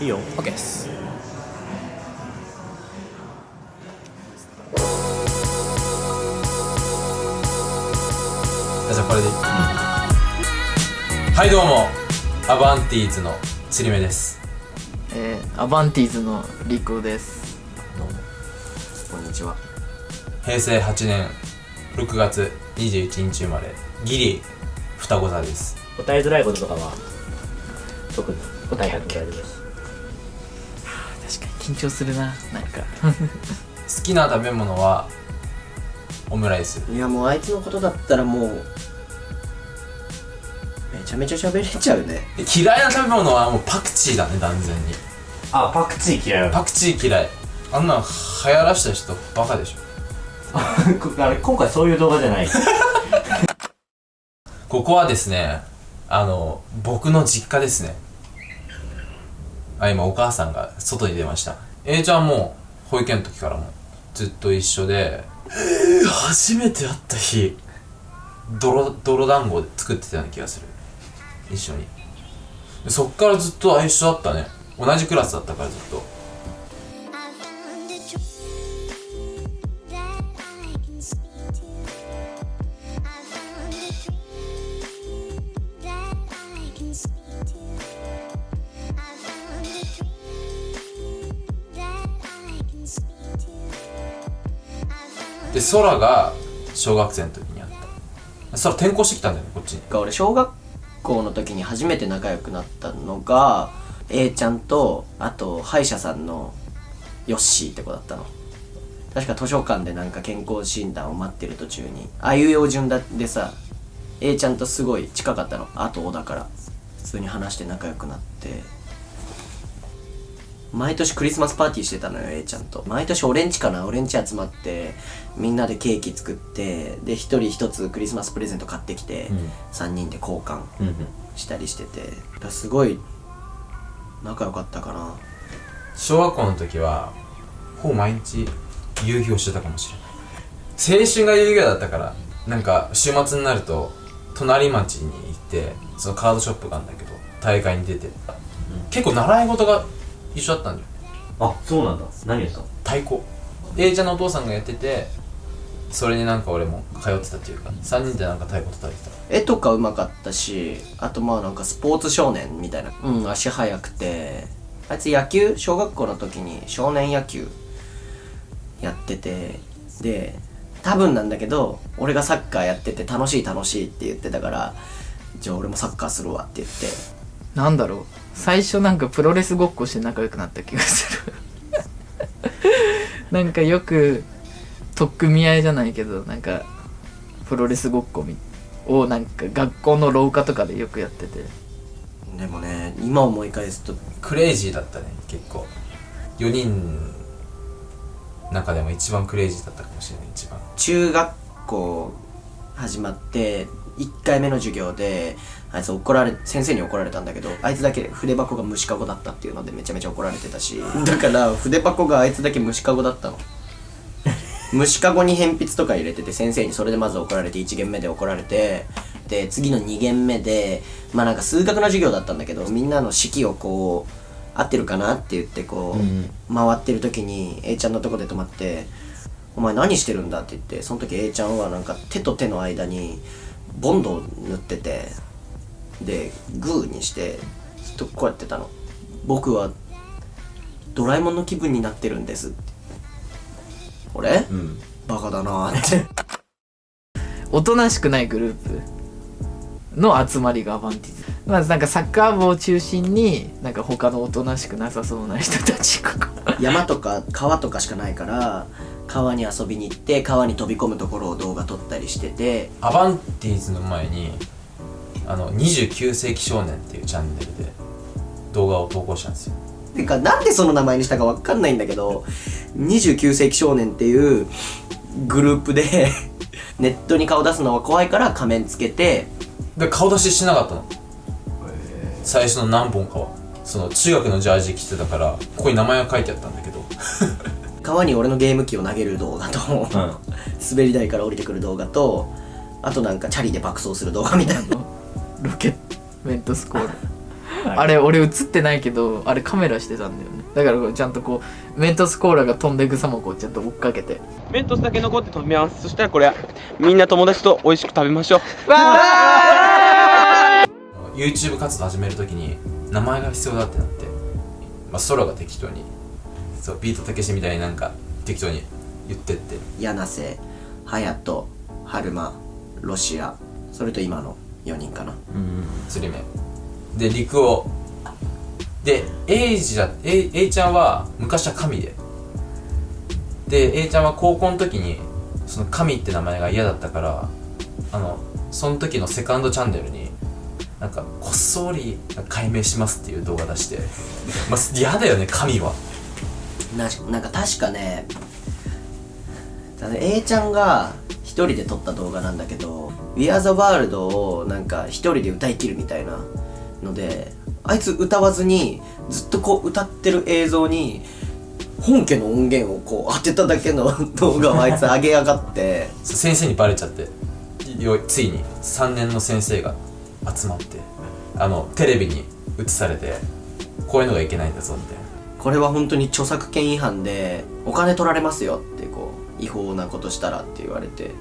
いいよ。 OK です。じゃあこれでいい、はいどうもアバンティーズの釣り目です。アバンティーズのリコです。どうもこんにちは。平成8年6月21日生まれ、ギリ双子座です。答えづらいこととかは特に答えは大丈夫です。確かに緊張するな、なんか好きな食べ物はオムライス。いやもうあいつのことだったらもうめちゃめちゃ喋れちゃうね。嫌いな食べ物はもうパクチーだね、断然に。あ、パクチー嫌い。パクチー嫌い。あんなの流行らした人バカでしょ。あれ今回そういう動画じゃないここはですね、僕の実家ですね。今お母さんが外に出ました。A ちゃんも保育園の時からもずっと一緒で、初めて会った日泥団子で作ってたような気がする、一緒に。そっからずっと一緒だったね。同じクラスだったからずっと。で、空が小学生の時にあった。空転校してきたんだよね、こっちに。俺小学校の時に初めて仲良くなったのが A ちゃんと、あと歯医者さんのヨッシーって子だったの。確か図書館でなんか健康診断を待ってる途中にあいうえお順でさ、 A ちゃんとすごい近かったの。あとおだから普通に話して仲良くなって、毎年クリスマスパーティーしてたのよ A ちゃんと。毎年俺んち集まってみんなでケーキ作って、で一人一つクリスマスプレゼント買ってきて、3人で交換したりしてて、すごい仲良かったかな。小学校の時はほぼ毎日遊戯をしてたかもしれない。青春が遊戯王だったから、なんか週末になると隣町に行って、そのカードショップがあるんだけど大会に出て、結構習い事が一緒だったんだよ。あ、そうなんだ。何やったの？太鼓。 A ちゃんのお父さんがやってて、それになんか俺も通ってたっていうか、3人でなんか太鼓叩いてた。絵とかうまかったし、あとまあなんかスポーツ少年みたいな、足速くて、あいつ野球、小学校の時に少年野球やってて、で多分なんだけど俺がサッカーやってて楽しいって言ってたから、じゃあ俺もサッカーするわって言って、なんだろう、最初なんかプロレスごっこして仲良くなった気がするなんかよく取っ組み合いじゃないけど、なんかプロレスごっこをなんか学校の廊下とかでよくやってて。でもね、今思い返すとクレイジーだったね、結構。4人の中でも一番クレイジーだったかもしれない。一番中学校始まって1回目の授業であいつ先生に怒られたんだけど、あいつだけ筆箱が虫かごだったっていうのでめちゃめちゃ怒られてたし、だから筆箱があいつだけ虫かごだったの虫かごに鉛筆とか入れてて、先生にそれでまず怒られて、1限目で怒られて、で次の2限目でまあなんか数学の授業だったんだけど、みんなの式をこう合ってるかなって言ってこう、回ってる時に A ちゃんのとこで止まって、お前何してるんだって言って、その時 A ちゃんはなんか手と手の間にボンドを塗ってて、でグーにしてずっとこうやってたの。僕はドラえもんの気分になってるんですって。俺、バカだなーっておとなしくないグループの集まりがアバンティーズ。まずなんかサッカー部を中心になんか他のおとなしくなさそうな人たちが山とか川とかしかないから、川に遊びに行って川に飛び込むところを動画撮ったりしてて。アバンティーズの前に29世紀少年っていうチャンネルで動画を投稿したんですよ。てかなんでその名前にしたかわかんないんだけど、29世紀少年っていうグループでネットに顔出すのは怖いから仮面つけて、で顔出ししなかったの。最初の何本かはその中学のジャージ着てたから、ここに名前が書いてあったんだけど川に俺のゲーム機を投げる動画と、滑り台から降りてくる動画と、あとなんかチャリで爆走する動画みたいなロケットメントスコールあれ俺映ってないけどあれカメラしてたんだよね。だからちゃんとこうメントスコーラが飛んでいく様をこうちゃんと追っかけて、メントスだけ残って飛びます。そしたらこれみんな友達と美味しく食べましょう。YouTube 活動始めるときに名前が必要だってなって、まあ、ソロが適当にそうビートたけしみたいになんか適当に言ってって、柳瀬、隼人、春馬、ロシア、それと今の4人かな。釣り目で陸王で、エイちゃんは昔は神で、エイちゃんは高校の時にその神って名前が嫌だったから、その時のセカンドチャンネルになんかこっそり解明しますっていう動画出して、まあ嫌だよね神は。なんか確かね、A ちゃんが一人で撮った動画なんだけど、We Are the World をなんか一人で歌い切るみたいなので、あいつ歌わずにずっとこう歌ってる映像に本家の音源をこう当てただけの動画をあいつ上げやがって先生にバレちゃって、ついに3年の先生が集まってテレビに映されて、こういうのがいけないんだぞみたいな。これは本当に著作権違反でお金取られますよってこう違法なことしたらって言われて、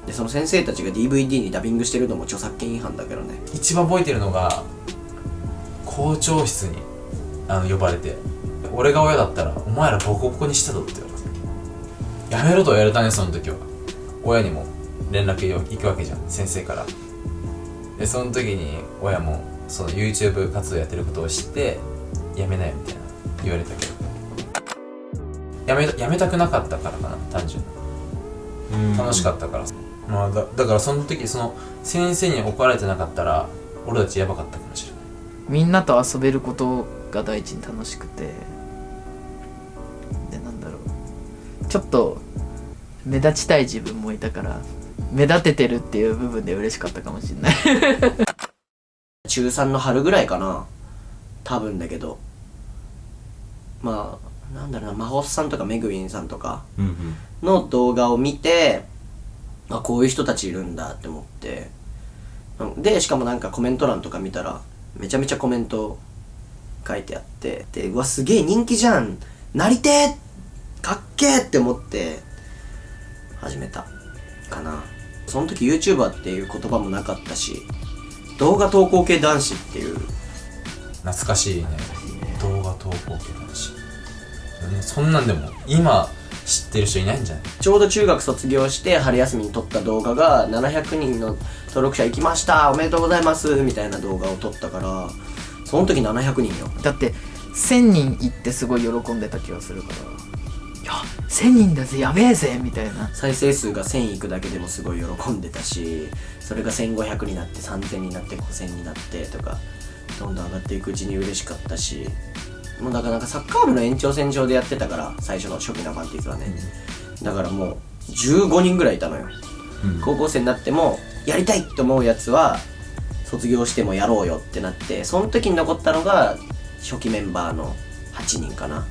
でその先生たちが DVD にダビングしてるのも著作権違反だけどね。一番覚えてるのが校長室に呼ばれて、俺が親だったらお前らボコボコにしたぞって言われて、やめろと言われたね。その時は親にも連絡行くわけじゃん、先生から。でその時に親もその YouTube 活動やってることを知ってやめなよみたいな言われたけど、やめたくなかったからかな、単純に楽しかったから。まあ、だからその時その先生に怒られてなかったら俺たちやばかったかもしれない。みんなと遊べることが第一に楽しくて、でなんだろう、ちょっと目立ちたい自分もいたから目立ててるっていう部分で嬉しかったかもしれない中3の春ぐらいかな多分だけど、まあなんだろうな、マホスさんとかメグウィンさんとかの動画を見て、あこういう人たちいるんだって思って、でしかもなんかコメント欄とか見たらめちゃめちゃコメント書いてあって、でうわすげえ人気じゃん、なりてーかっけーって思って始めたかな。その時 YouTuber っていう言葉もなかったし、動画投稿系男子っていう、懐かしいね、動画投稿系男子、そんなんでも今知ってる人いないんじゃない？ちょうど中学卒業して春休みに撮った動画が700人の登録者行きましたおめでとうございますみたいな動画を撮ったから、その時700人よ。だって1000人行ってすごい喜んでた気がするから、いや1000人だぜやべえぜみたいな。再生数が1000いくだけでもすごい喜んでたし、それが1500になって3000になって5000になってとかどんどん上がっていくうちに嬉しかったし、もうだからなんかサッカー部の延長線上でやってたから、最初の初期のアバンティーズはね、だからもう15人ぐらいいたのよ、高校生になってもやりたいって思うやつは卒業してもやろうよってなって、その時に残ったのが初期メンバーの8人かな。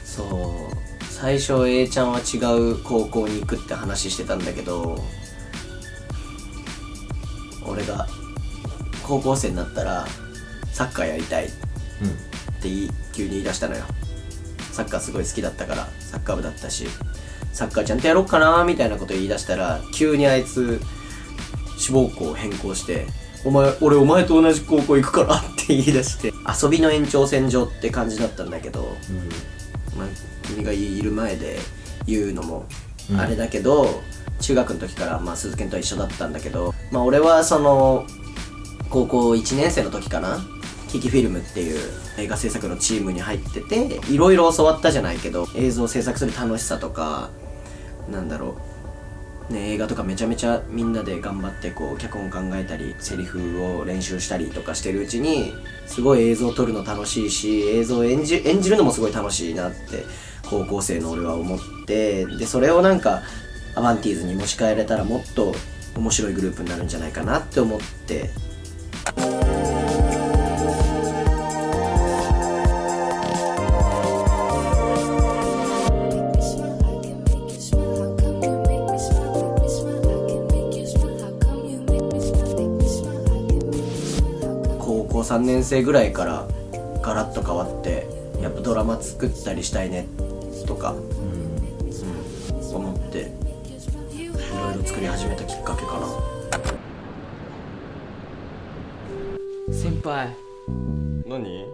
そう最初 A ちゃんは違う高校に行くって話してたんだけど、俺が高校生になったらサッカーやりたいって急に言い出したのよ。サッカーすごい好きだったから、サッカー部だったし、サッカーちゃんとやろっかなみたいなこと言い出したら、急にあいつ志望校を変更して、俺お前と同じ高校行くからって言い出して、遊びの延長線上って感じだったんだけど、まあ、君がいる前で言うのもあれだけど、中学の時からまあ鈴研と一緒だったんだけど、まあ俺はその高校1年生の時かな、キキフィルムっていう映画制作のチームに入ってて、いろいろ教わったじゃないけど、映像制作する楽しさとか、なんだろうね、映画とかめちゃめちゃみんなで頑張ってこう脚本考えたりセリフを練習したりとかしてるうちに、すごい映像を撮るの楽しいし、映像を演じるのもすごい楽しいなって高校生の俺は思って、でそれをなんかアバンティーズに持ち帰れたらもっと面白いグループになるんじゃないかなって思って、高校3年生ぐらいからガラッと変わって、やっぱドラマ作ったりしたいねとか、思っていろいろ作り始めたきっかけかな。先輩、何？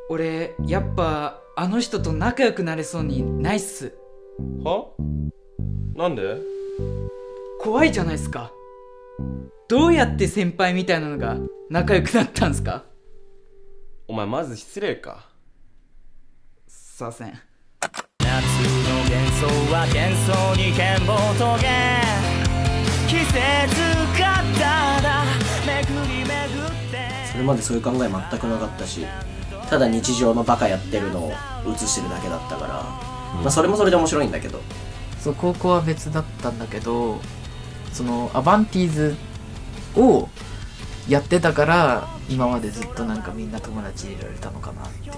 俺やっぱあの人と仲良くなれそうにないっす。は？なんで？怖いじゃないっすか。どうやって先輩みたいなのが仲良くなったんすか？お前まず失礼か。すいません。夏の幻想は幻想に剣を遂げ、季節がただ巡り巡って。それまでそういう考え全くなかったし、ただ日常のバカやってるのを映してるだけだったから、まあそれもそれで面白いんだけど。そう高校は別だったんだけど、そのアバンティーズをやってたから今までずっとなんかみんな友達でいられたのかなっていう、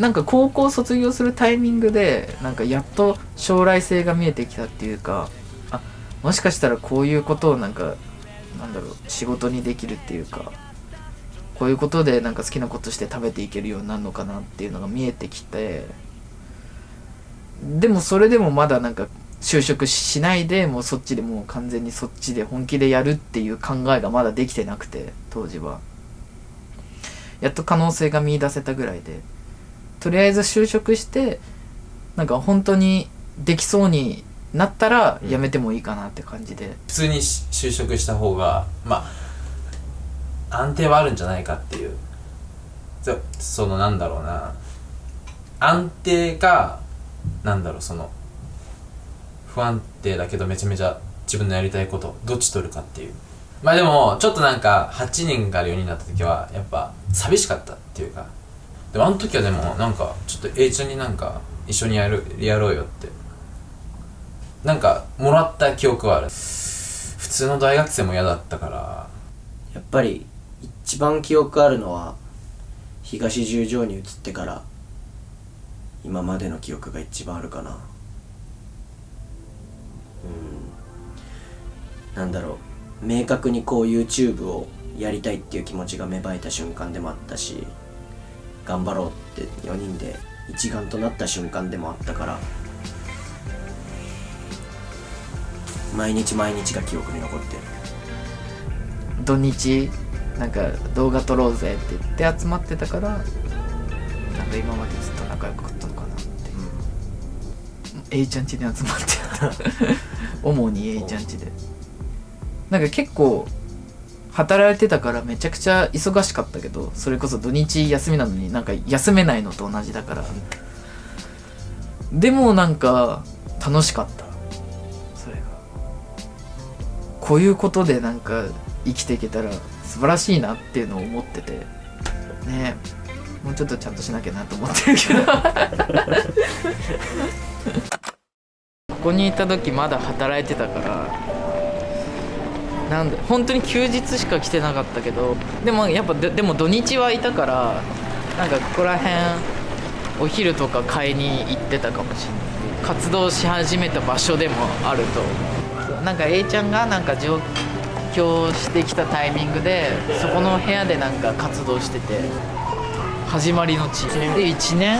なんか高校卒業するタイミングでなんかやっと将来性が見えてきたっていうか、あ、もしかしたらこういうことをなんかなんだろう仕事にできるっていうか、こういうことでなんか好きなことして食べていけるようになるのかなっていうのが見えてきて、でもそれでもまだなんか就職しないでもうそっちでもう完全にそっちで本気でやるっていう考えがまだできてなくて、当時はやっと可能性が見出せたぐらいで、とりあえず就職してなんか本当にできそうになったらやめてもいいかなって感じで、普通に就職した方がまあ安定はあるんじゃないかっていう、そのなんだろうな、安定かなんだろう、その不安定だけどめちゃめちゃ自分のやりたいことどっち取るかっていう。まあでもちょっとなんか8人から4人になった時はやっぱ寂しかったっていうか、でもあの時はでもなんかちょっと A ちゃんになんか一緒にやろうよってなんかもらった記憶はある。普通の大学生も嫌だったから。やっぱり一番記憶あるのは東十条に移ってから今までの記憶が一番あるかな。なんだろう、明確にこう YouTube をやりたいっていう気持ちが芽生えた瞬間でもあったし、頑張ろうって4人で一丸となった瞬間でもあったから、毎日毎日が記憶に残ってる。土日なんか動画撮ろうぜって言って集まってたから、なんか今までずっと仲良かったのかなって、A ちゃん家に集まってた主に A ちゃん家でなんか結構働いてたからめちゃくちゃ忙しかったけど、それこそ土日休みなのになんか休めないのと同じだから、でもなんか楽しかった。それがこういうことでなんか生きていけたら素晴らしいなっていうのを思っててね。もうちょっとちゃんとしなきゃなと思ってるけどここにいた時まだ働いてたから、なんで本当に休日しか来てなかったけど、でもやっぱでも土日はいたから、なんかここら辺お昼とか買いに行ってたかもしれない。活動し始めた場所でもあると、なんか A ちゃんがなんか上京してきたタイミングでそこの部屋でなんか活動してて、始まりの地で1年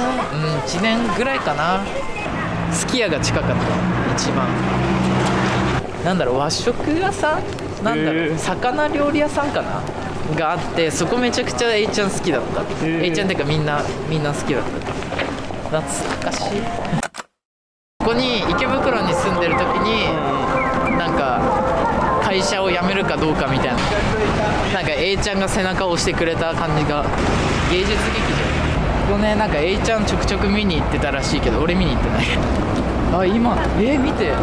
ぐらいかな。すき家が近かった一番。なんだろう、和食屋さんなんだろう、魚料理屋さんかながあって、そこめちゃくちゃ A ちゃん好きだった。A ちゃんっていうかみんな好きだった。懐かしいここに池袋に住んでる時になんか会社を辞めるかどうかみたいな、なんか A ちゃんが背中を押してくれた感じが。芸術劇場ここね、なんか A ちゃんちょくちょく見に行ってたらしいけど俺見に行ってないあ、今見て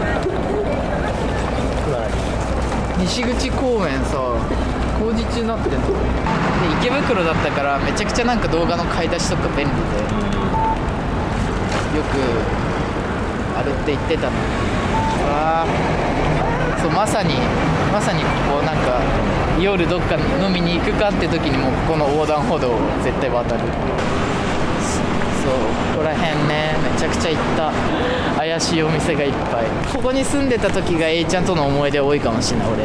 西口公園さ工事中になってんので、池袋だったからめちゃくちゃなんか動画の買い出しとか便利で、よく歩って行ってたの。そう、まさにここなんか夜どっか飲みに行くかって時にもここの横断歩道を絶対渡る。そう、ここら辺ねめちゃくちゃ行った。怪しいお店がいっぱい。ここに住んでた時が A ちゃんとの思い出多いかもしれない。俺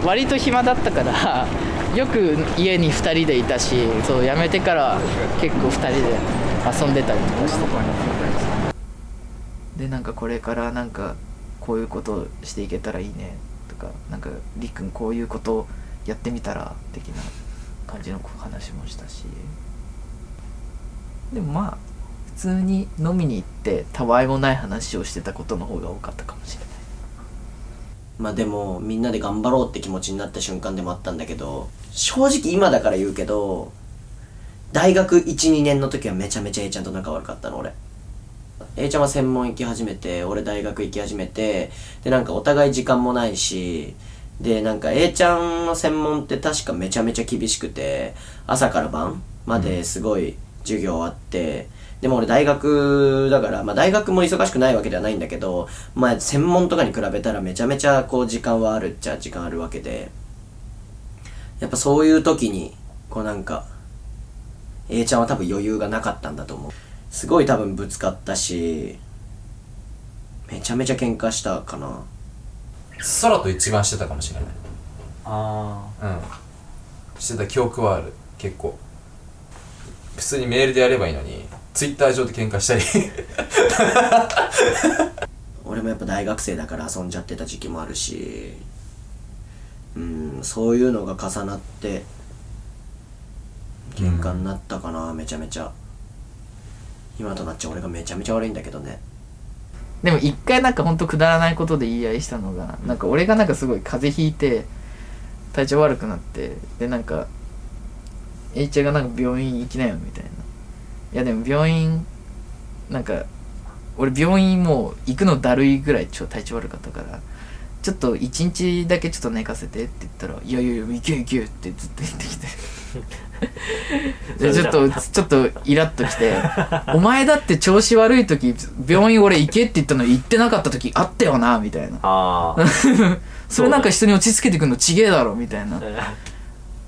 割と暇だったからよく家に2人でいたし、そう辞めてから結構2人で遊んでたりとかしてで、なんかこれからなんかこういうことをしていけたらいいねとか、なんかりっくんこういうことをやってみたら的な感じの話もしたし、でもまあ普通に飲みに行ってたわいもない話をしてたことの方が多かったかもしれない。まあでもみんなで頑張ろうって気持ちになった瞬間でもあったんだけど、正直今だから言うけど、大学 1,2 年の時はめちゃめちゃ A ちゃんと仲悪かったの俺。A ちゃんは専門行き始めて、俺大学行き始めて、でなんかお互い時間もないし、でなんか A ちゃんの専門って確かめちゃめちゃ厳しくて、朝から晩まですごい授業あって、でも俺大学だから、まあ大学も忙しくないわけではないんだけど、まあ専門とかに比べたらめちゃめちゃこう時間はあるっちゃ時間あるわけで、やっぱそういう時にこうなんか A ちゃんは多分余裕がなかったんだと思う。すごい多分ぶつかったし、めちゃめちゃ喧嘩したかな。空と一番してたかもしれない。あしてた記憶はある。結構普通にメールでやればいいのにツイッター上で喧嘩したり俺もやっぱ大学生だから遊んじゃってた時期もあるし、そういうのが重なって喧嘩になったかな、めちゃめちゃ。今となっちゃ俺がめちゃめちゃ悪いんだけどね。でも一回なんかほんとくだらないことで言い合いしたのが、なんか俺がなんかすごい風邪ひいて体調悪くなって、でなんか A ちゃんがなんか病院行きなよみたいな。いやでも病院なんか俺病院もう行くのだるいぐらい体調悪かったから、ちょっと1日だけちょっと寝かせてって言ったら、いやいやいや行け行けってずっと言ってきてでちょっとイラッときてお前だって調子悪い時病院俺行けって言ったのに行ってなかった時あったよなみたいな。それなんか人に落ち着けてくんのちげえだろみたいな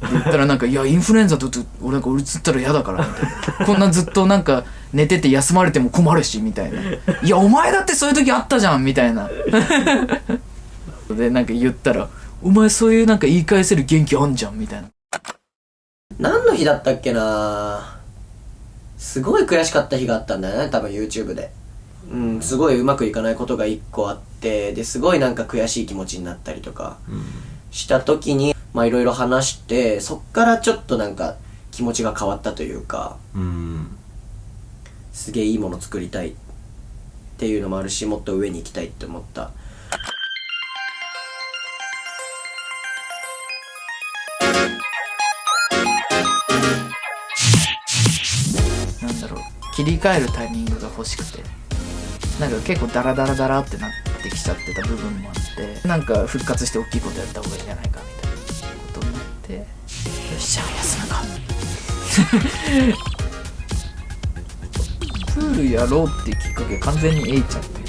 言ったら、なんかいやインフルエンザと俺なんかうつったら嫌だからみたいな、こんなずっとなんか寝てて休まれても困るしみたいな、いやお前だってそういう時あったじゃんみたいなでなんか言ったら、お前そういうなんか言い返せる元気あんじゃんみたいな。何の日だったっけな、すごい悔しかった日があったんだよね、多分 YouTube で。すごいうまくいかないことが一個あって、ですごいなんか悔しい気持ちになったりとかした時に、まあいろいろ話して、そっからちょっとなんか気持ちが変わったというか、すげえいいもの作りたいっていうのもあるし、もっと上に行きたいって思った。なんだろう、切り替えるタイミングが欲しくて、なんか結構ダラダラダラってなってきちゃってた部分もあって、なんか復活して大きいことやった方がいいんじゃないかみたいなことになって、よっしゃ休むかプールやろうっていうきっかけ完全に A ちゃんっていう。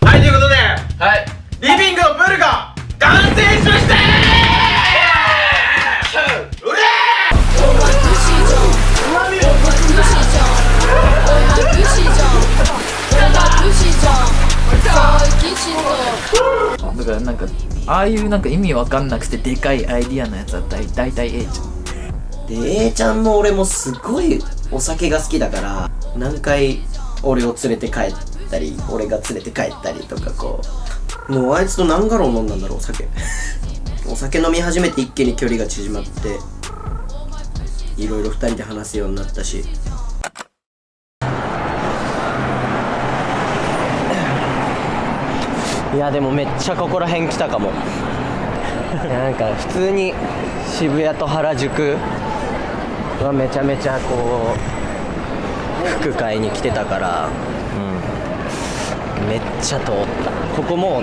はい、ということで、はい、リビングのプールが完成しましただからなんかああいうなんか意味わかんなくてでかいアイディアのやつは大体 A ちゃんで A ちゃんも俺もすごいお酒が好きだから、何回俺を連れて帰ったり俺が連れて帰ったりとか、こうもうあいつと何ガロン飲んだんだろう、お酒お酒飲み始めて一気に距離が縮まって、いろいろ2人で話すようになったし、いやでもめっちゃここら辺来たかも。なんか普通に渋谷と原宿はめちゃめちゃこう服買いに来てたから、めっちゃ通った。ここも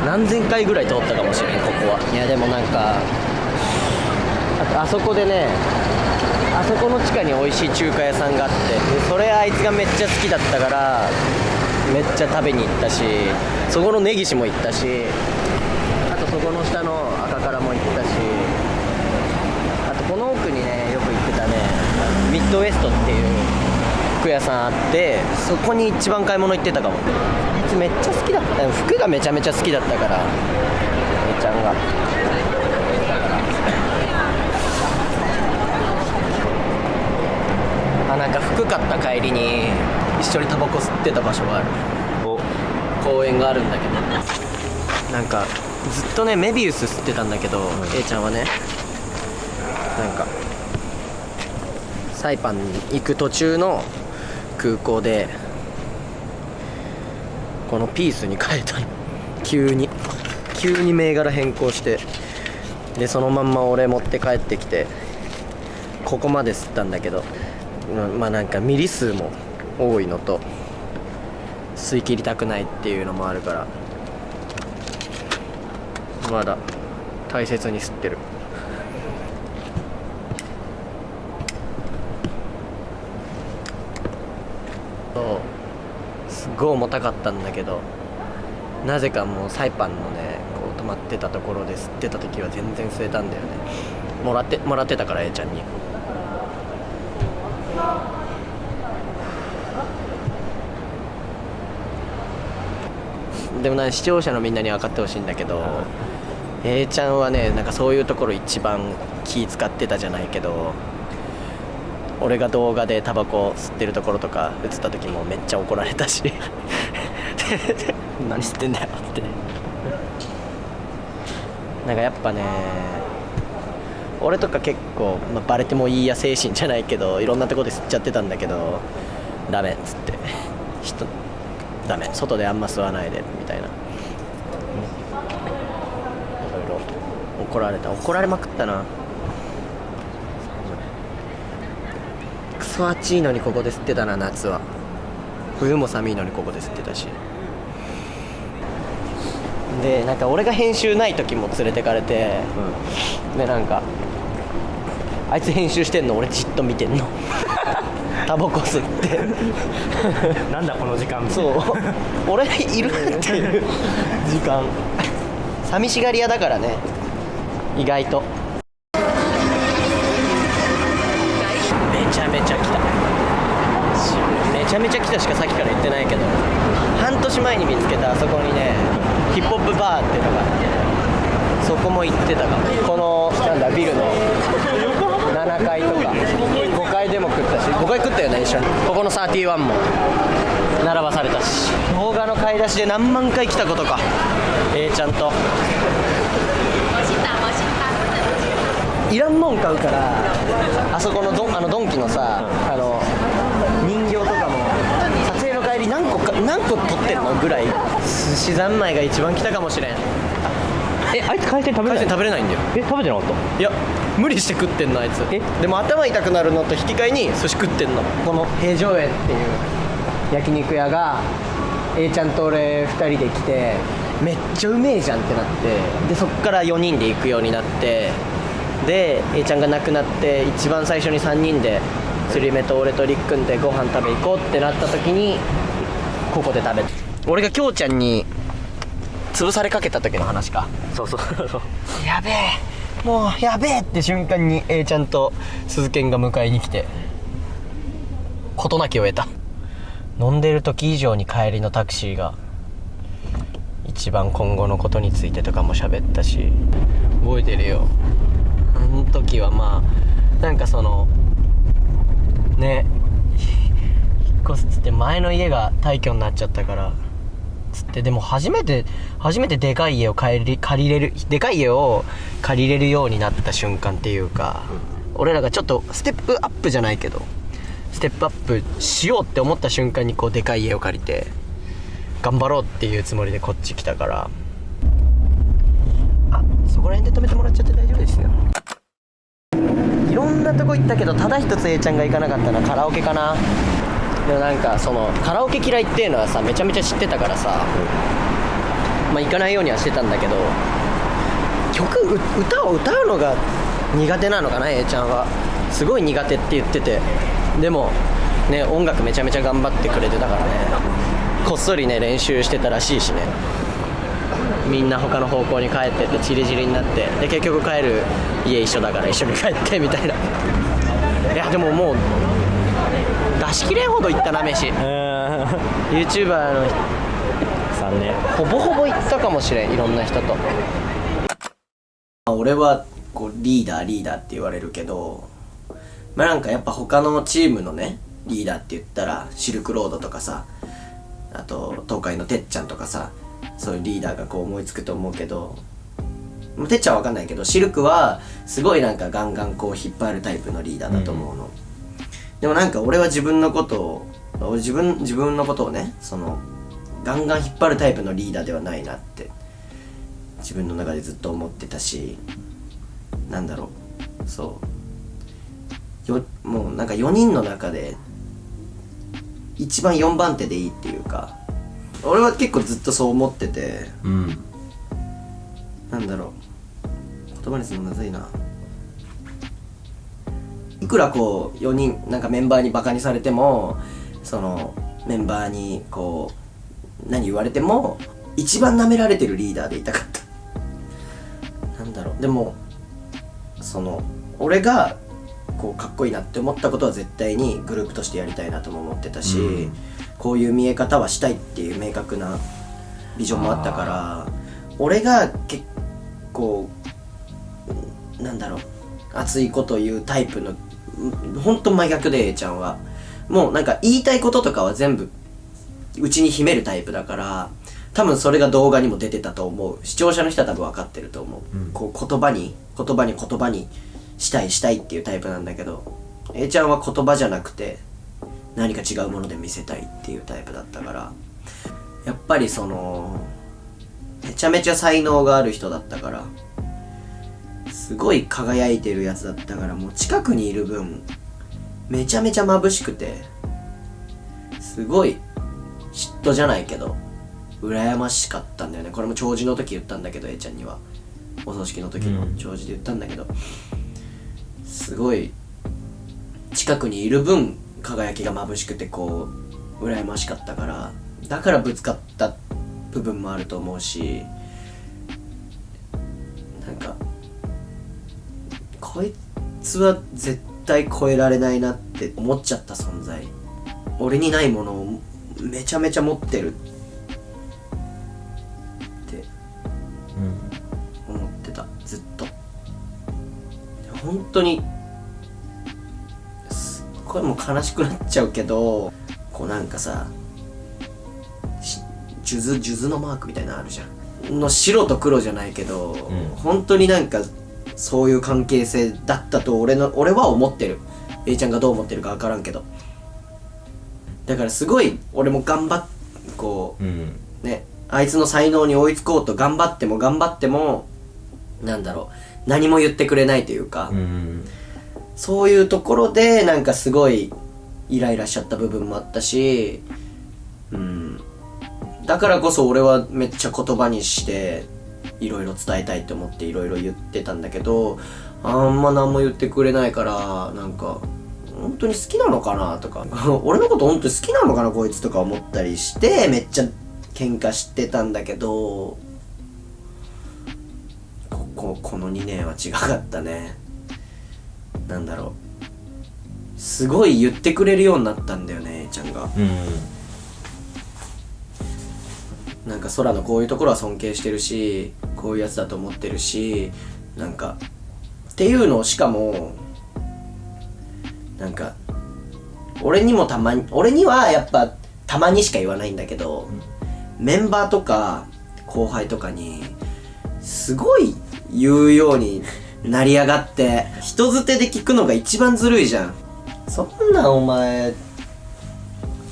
何千回ぐらい通ったかもしれん、ここは。いやでもなんかあそこでね、あそこの地下に美味しい中華屋さんがあって、でそれあいつがめっちゃ好きだったからめっちゃ食べに行ったし、そこの根岸も行ったし、あとそこの下の赤からも行ったし、あとこの奥にねよく行ってたね、ミッドウエストっていう服屋さんあって、そこに一番買い物行ってたかも。あいつめっちゃ好きだった。服がめちゃめちゃ好きだったから、Aちゃんが。なんか服買った帰りに一緒にタバコ吸ってた場所がある。公園があるんだけど、なんかずっとねメビウス吸ってたんだけど、A ちゃんはね、なんかサイパンに行く途中の空港でこのピースに変えたの。急に銘柄変更して、でそのまんま俺持って帰ってきて、ここまで吸ったんだけど、まあなんかミリ数も多いのと吸い切りたくないっていうのもあるから、まだ大切に吸ってる。すっごい重たかったんだけど、なぜかもうサイパンのねこう止まってたところで吸ってた時は全然吸えたんだよね。もらってたから A ちゃんに。でも視聴者のみんなに分かってほしいんだけど、 A ちゃんはねなんかそういうところ一番気使ってたじゃないけど、俺が動画でタバコ吸ってるところとか映った時もめっちゃ怒られたし何吸ってんだよってなんかやっぱね、俺とか結構、バレてもいいや精神じゃないけどいろんなとこで吸っちゃってたんだけど、ダメっつってダメ、外であんま吸わないでみたいな、いろいろ怒られまくったな。クソ暑いのにここで吸ってたな。夏は冬も寒いのにここで吸ってたし、でなんか俺が編集ない時も連れてかれて、でなんかあいつ編集してんの俺じっと見てんのタバコ吸ってなんだこの時間。そう俺いるっていう時間寂しがり屋だからね、意外と。めちゃめちゃ来た、めちゃめちゃ来たしかさっきから言ってないけど、半年前に見つけたあそこにねヒップホップバーっていうのがあって、そこも行ってたかも。このなんだビルの7階とか5階でも食ったし、5階食ったよね一緒に。ここの31も並ばされたし、動画の買い出しで何万回来たことか A ちゃんと。いらんもん買うから、あそこのドンキのさ、人形とかも撮影の帰り何個撮ってんのぐらい、寿司三昧が一番来たかもしれん。あいつ海鮮食べれない？海鮮食べれないんだよ。食べてなかった？いや無理して食ってんのあいつ。でも頭痛くなるのと引き換えに寿司食ってんの。この平城園っていう焼肉屋が A ちゃんと俺2人で来て、めっちゃうめえじゃんってなって、でそっから4人で行くようになって、で A ちゃんが亡くなって一番最初に3人で釣り目と俺とりっくんでご飯食べ行こうってなった時にここで食べて、俺がきょうちゃんに潰されかけた時の話か。そうやべえ、もうやべえって瞬間に A ちゃんと鈴賢が迎えに来て事なきを得た。飲んでる時以上に帰りのタクシーが一番今後のことについてとかも喋ったし、覚えてるよ。あの時はまあなんかそのね、引っ越すっつって前の家が退去になっちゃったからつって、でも初めてでかい家を借りれるようになった瞬間っていうか、俺らがちょっとステップアップじゃないけどステップアップしようって思った瞬間にこうでかい家を借りて頑張ろうっていうつもりでこっち来たから、そこら辺で止めてもらっちゃって大丈夫ですよ。いろんなとこ行ったけどただ一つ A ちゃんが行かなかったのはカラオケかな。でもなんかそのカラオケ嫌いっていうのはさめちゃめちゃ知ってたからさ、行かないようにはしてたんだけど、歌を歌うのが苦手なのかな A ちゃんは。すごい苦手って言ってて、でもね音楽めちゃめちゃ頑張ってくれてたからね、こっそりね練習してたらしいしね。みんな他の方向に帰ってってチリチリになって、で結局帰る家一緒だから一緒に帰ってみたいな。いやでももう出し切れんほど行ったな飯。YouTuber の3年ほぼほぼ行ったかもしれん、いろんな人と。俺はこうリーダーって言われるけど、まあなんかやっぱ他のチームのねリーダーって言ったらシルクロードとかさ、あと東海のてっちゃんとかさ、そういうリーダーがこう思いつくと思うけど、てっちゃんは分かんないけど、シルクはすごいなんかガンガンこう引っ張るタイプのリーダーだと思うの、でもなんか俺は自分のことをね、そのガンガン引っ張るタイプのリーダーではないなって自分の中でずっと思ってたし、なんだろう、もうなんか4人の中で一番4番手でいいっていうか、俺は結構ずっとそう思ってて、なんだろう、言葉にするのむずいな。いくらこう4人なんかメンバーにバカにされても、そのメンバーにこう何言われても一番舐められてるリーダーでいたかった。なんだろう、でもその俺がこうかっこいいなって思ったことは絶対にグループとしてやりたいなとも思ってたし、こういう見え方はしたいっていう明確なビジョンもあったから、俺が結構なんだろう、熱いこと言うタイプのほんと真逆で、Aちゃんはもうなんか言いたいこととかは全部うちに秘めるタイプだから、多分それが動画にも出てたと思う。視聴者の人は多分分かってると思う、こう言葉にしたいっていうタイプなんだけど、 A ちゃんは言葉じゃなくて何か違うもので見せたいっていうタイプだったから、やっぱりそのめちゃめちゃ才能がある人だったから、すごい輝いてるやつだったから、もう近くにいる分めちゃめちゃ眩しくて、すごい嫉妬じゃないけど羨ましかったんだよね。これも弔辞の時言ったんだけど、 A ちゃんにはお葬式の時の弔辞で言ったんだけど、すごい近くにいる分輝きが眩しくてこう羨ましかったから、だからぶつかった部分もあると思うし、なんかこいつは絶対超えられないなって思っちゃった存在、俺にないものをめちゃめちゃ持ってるって思ってた、ずっと。本当にこれも悲しくなっちゃうけど、こうなんかさ、数珠のマークみたいなのあるじゃんの、白と黒じゃないけど、本当になんかそういう関係性だったと俺は思ってる。 A ちゃんがどう思ってるか分からんけど、だからすごい俺も頑張っこう、ね、あいつの才能に追いつこうと頑張ってもなんだろう、何も言ってくれないというか、そういうところでなんかすごいイライラしちゃった部分もあったし、だからこそ俺はめっちゃ言葉にしていろいろ伝えたいと思っていろいろ言ってたんだけど、あんま何も言ってくれないから、なんか本当に好きなのかなとか俺のこと本当に好きなのかなこいつとか思ったりして、めっちゃ喧嘩してたんだけど、この2年は違かったね。なんだろう、すごい言ってくれるようになったんだよね、A ちゃんが。なんか空のこういうところは尊敬してるし、こういうやつだと思ってるし、なんかっていうのを、しかもなんか俺にはやっぱたまにしか言わないんだけど、メンバーとか後輩とかにすごい言うようになりやがって、人づてで聞くのが一番ずるいじゃん。そんなんお前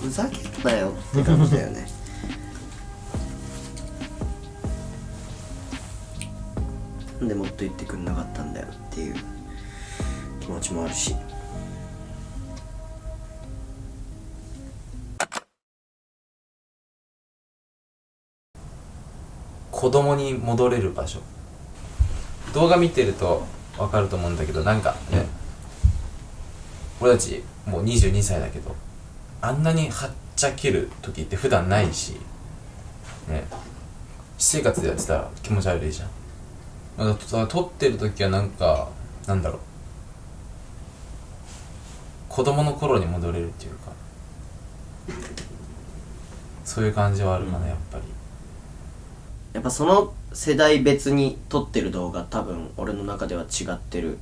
ふざけんなよって感じだよねなんでもっと言ってくんなかったんだよっていう気持ちもあるし、子供に戻れる場所、動画見てると分かると思うんだけど、なんかね、俺たちもう22歳だけど、あんなにはっちゃける時って普段ないしね、私生活でやってたら気持ち悪いじゃん。だから撮ってる時はなんか、なんだろう、子供の頃に戻れるっていうか、そういう感じはあるかな、やっぱり。やっぱその世代別に撮ってる動画多分俺の中では違ってる。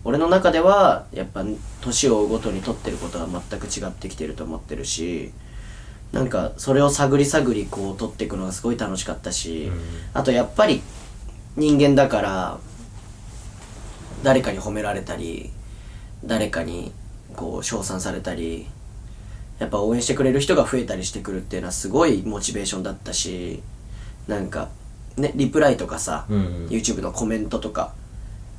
俺の中ではやっぱ年を追うごとに撮ってることは全く違ってきてると思ってるし、なんかそれを探り探りこう撮っていくのがすごい楽しかったし、あとやっぱり人間だから誰かに褒められたり誰かにこう称賛されたりやっぱ応援してくれる人が増えたりしてくるっていうのはすごいモチベーションだったし、なんかねリプライとかさ、YouTube のコメントとか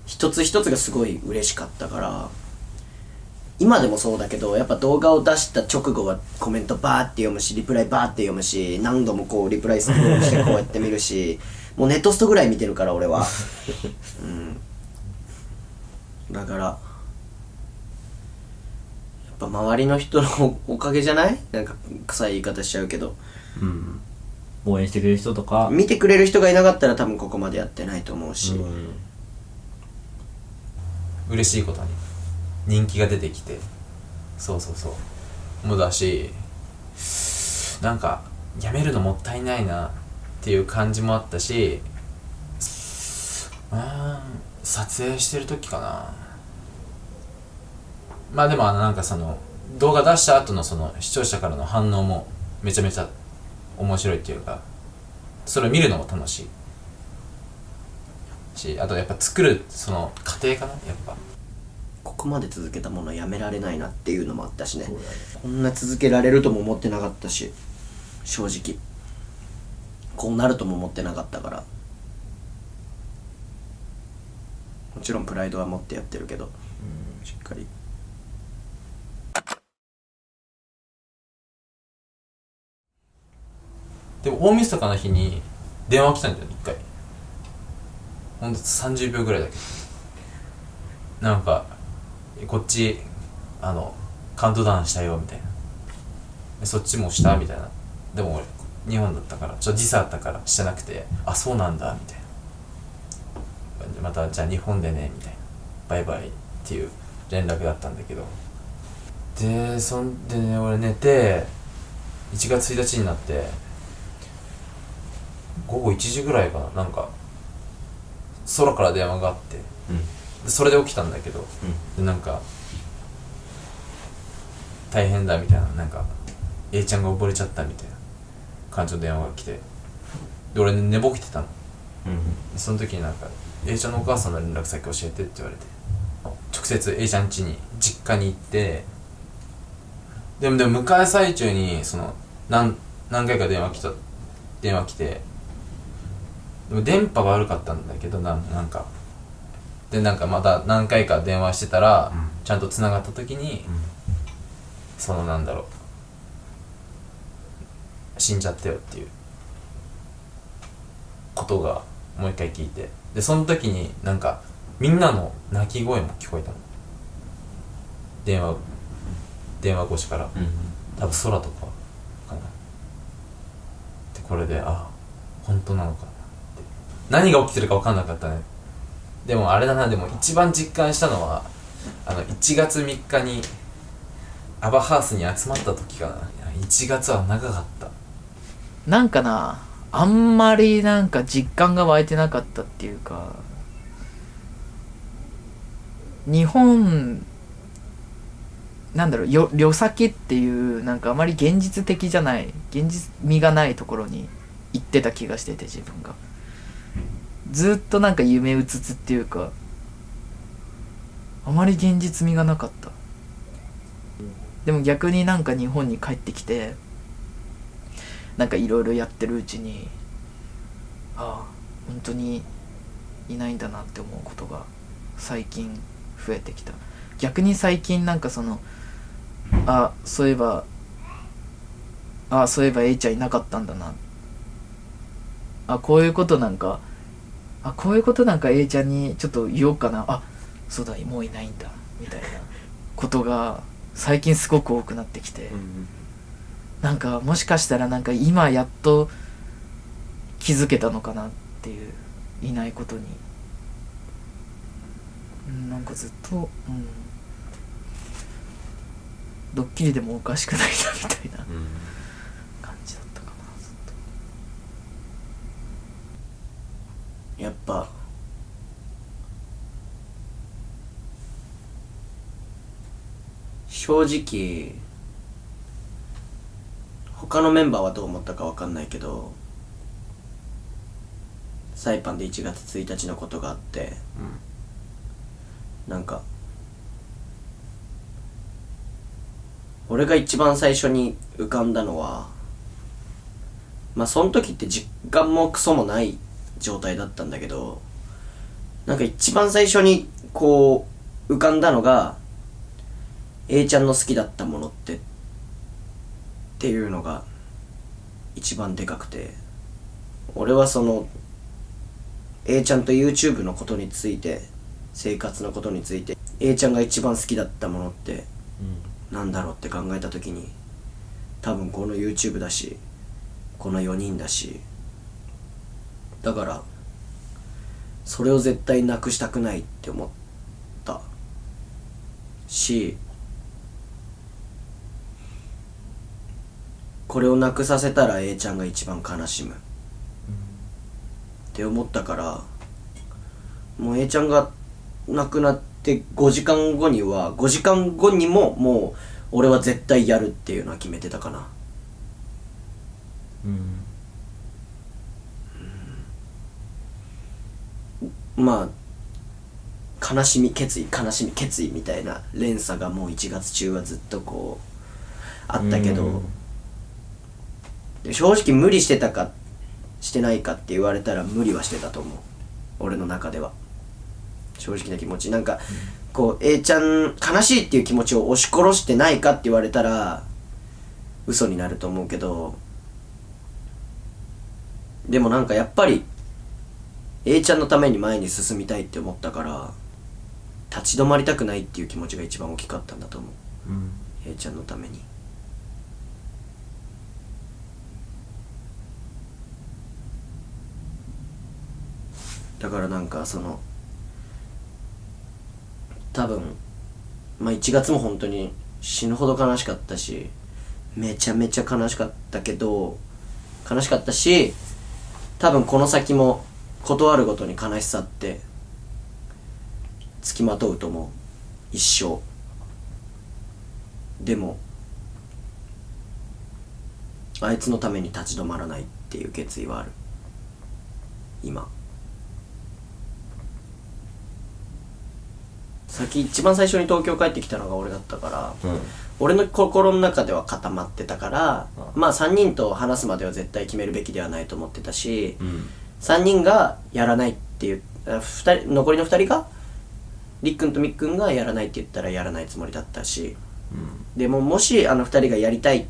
一つ一つがすごい嬉しかったから、今でもそうだけどやっぱ動画を出した直後はコメントバーって読むしリプライバーって読むし何度もこうリプライスクロールしてこうやって見るしもうネットストぐらい見てるから俺はだからやっぱ周りの人のおかげじゃない？なんか臭い言い方しちゃうけど、応援してくれる人とか見てくれる人がいなかったら多分ここまでやってないと思うし、嬉しいことに人気が出てきて、そうもだし、なんかやめるのもったいないなっていう感じもあったし、撮影してる時かな。まあでもなんかその動画出した後のその視聴者からの反応もめちゃめちゃ面白いっていうか、それを見るのも楽しいし、あとやっぱ作るその過程かな、やっぱここまで続けたものはやめられないなっていうのもあったしね。こんな続けられるとも思ってなかったし、正直こうなるとも思ってなかったから、もちろんプライドは持ってやってるけど、しっかりでも大晦日の日に電話来たんだよ、一回。ほんと30秒ぐらいだけど、なんかこっちカウントダウンしたよみたいな、そっちもしたみたいな。でも俺日本だったから時差あったからしてなくて、あそうなんだみたいな、またじゃあ日本でねみたいな、バイバイっていう連絡だったんだけど、でそんでね俺寝て1月1日になって午後1時ぐらいかな、なんか空から電話があって、でそれで起きたんだけど、でなんか大変だみたいな、なんか A ちゃんが溺れちゃったみたいな感じの電話が来て、で俺寝ぼけてたの、でその時になんか A ちゃんのお母さんの連絡先教えてって言われて、直接 A ちゃん家に実家に行って、でも向かい最中にその何回か電話来て、でも電波が悪かったんだけど、なんかでなんかまた何回か電話してたら、ちゃんと繋がった時に、そのなんだろう、死んじゃったよっていうことがもう一回聞いて、でその時になんかみんなの泣き声も聞こえたの、電話越しから、多分空とかかな。でこれで本当なのかなって、何が起きてるか分かんなかったね。でもあれだな、でも一番実感したのは1月3日にアバハウスに集まった時かな。1月は長かった。なんかな、あんまりなんか実感が湧いてなかったっていうか、日本なんだろう、旅先っていうなんかあまり現実的じゃない、現実味がないところに行ってた気がしてて、自分がずっとなんか夢うつつっていうか、あまり現実味がなかった。でも逆になんか日本に帰ってきてなんかいろいろやってるうちに、本当にいないんだなって思うことが最近増えてきた。逆に最近なんかそのそういえば A ちゃんいなかったんだな、こういうことなんか A ちゃんにちょっと言おうかな、そうだもういないんだみたいなことが最近すごく多くなってきて、なんかもしかしたらなんか今やっと気づけたのかなっていう、いないことに、なんかずっと、ドッキリでもおかしくないなみたいな感じだったかな。ずっとやっぱ正直他のメンバーはどう思ったかわかんないけど、サイパンで1月1日のことがあって、なんか俺が一番最初に浮かんだのは、まあその時って実感もクソもない状態だったんだけど、なんか一番最初にこう浮かんだのが A ちゃんの好きだったものっていうのが一番でかくて、俺はその A ちゃんと YouTube のことについて、生活のことについて A ちゃんが一番好きだったものってなんだろうって考えた時に、多分この YouTube だし、この4人だし、だからそれを絶対なくしたくないって思ったし、これをなくさせたら A ちゃんが一番悲しむって思ったから、もう A ちゃんが亡くなって5時間後にももう俺は絶対やるっていうのは決めてたかな。まあ悲しみ決意みたいな連鎖がもう1月中はずっとこうあったけど、正直無理してたかしてないかって言われたら無理はしてたと思う。俺の中では正直な気持ち、なんかこう A ちゃん悲しいっていう気持ちを押し殺してないかって言われたら嘘になると思うけど、でもなんかやっぱり A ちゃんのために前に進みたいって思ったから、立ち止まりたくないっていう気持ちが一番大きかったんだと思う、A ちゃんのために。だからなんかその多分まあ1月も本当に死ぬほど悲しかったし、めちゃめちゃ悲しかったし、多分この先もことあるごとに悲しさってつきまとうと思う、一生。でもあいつのために立ち止まらないっていう決意はある今。一番最初に東京帰ってきたのが俺だったから、俺の心の中では固まってたから、まあ3人と話すまでは絶対決めるべきではないと思ってたし、3人がやらないっていう残りの2人がりっくんとみっくんがやらないって言ったらやらないつもりだったし、でももし2人がやりたいっ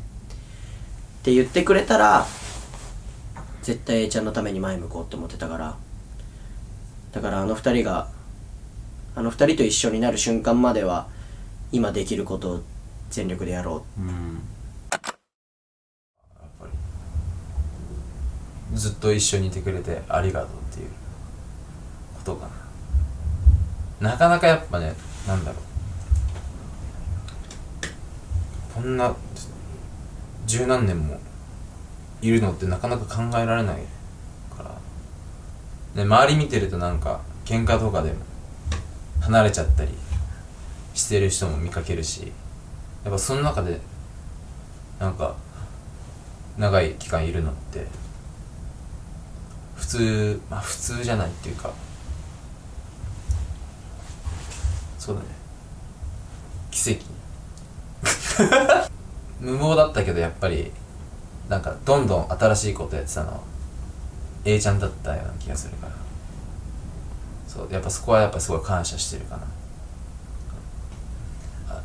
て言ってくれたら絶対 A ちゃんのために前向こうって思ってたから、だから2人と一緒になる瞬間までは今できることを全力でやろう。やっぱりずっと一緒にいてくれてありがとうっていうことかな。なかなかやっぱね、なんだろう、こんな十何年もいるのってなかなか考えられないから、ね、周り見てるとなんか喧嘩とかでも離れちゃったりしてる人も見かけるし、やっぱその中でなんか長い期間いるのって普通じゃないっていうか、そうだね、奇跡無謀だったけどやっぱりなんかどんどん新しいことやってたのは A ちゃんだったような気がするから、そうやっぱそこはやっぱすごい感謝してるかな。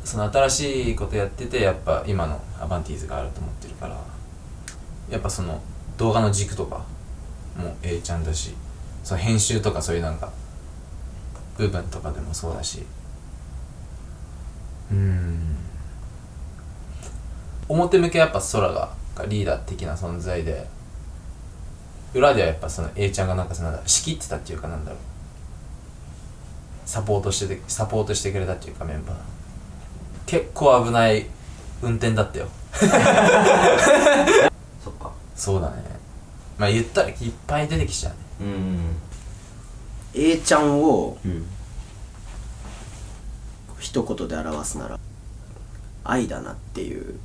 その新しいことやっててやっぱ今のアバンティーズがあると思ってるから、やっぱその動画の軸とかも A ちゃんだし、その編集とかそういうなんか部分とかでもそうだし、表向けやっぱ空がリーダー的な存在で、裏ではやっぱその A ちゃんがなんか仕切ってたっていうか、なんだろう、サポートしてくれたっていうか、メンバー結構危ない運転だったよ。そっか。そうだね。まあ言ったらいっぱい出てきちゃうね。A ちゃんをうん一言で表すなら愛だなっていう。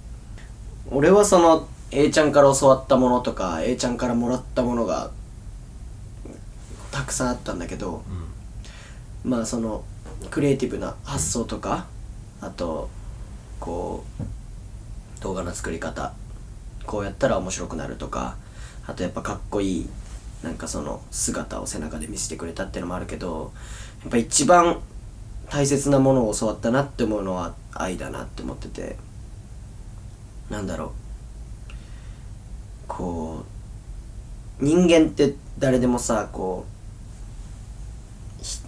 俺はその A ちゃんから教わったものとか A ちゃんからもらったものがたくさんあったんだけど、まあそのクリエイティブな発想とか、あとこう動画の作り方、こうやったら面白くなるとか、あとやっぱかっこいいなんかその姿を背中で見せてくれたっていうのもあるけど、やっぱ一番大切なものを教わったなって思うのは愛だなって思ってて、なんだろう、こう人間って誰でもさ、こう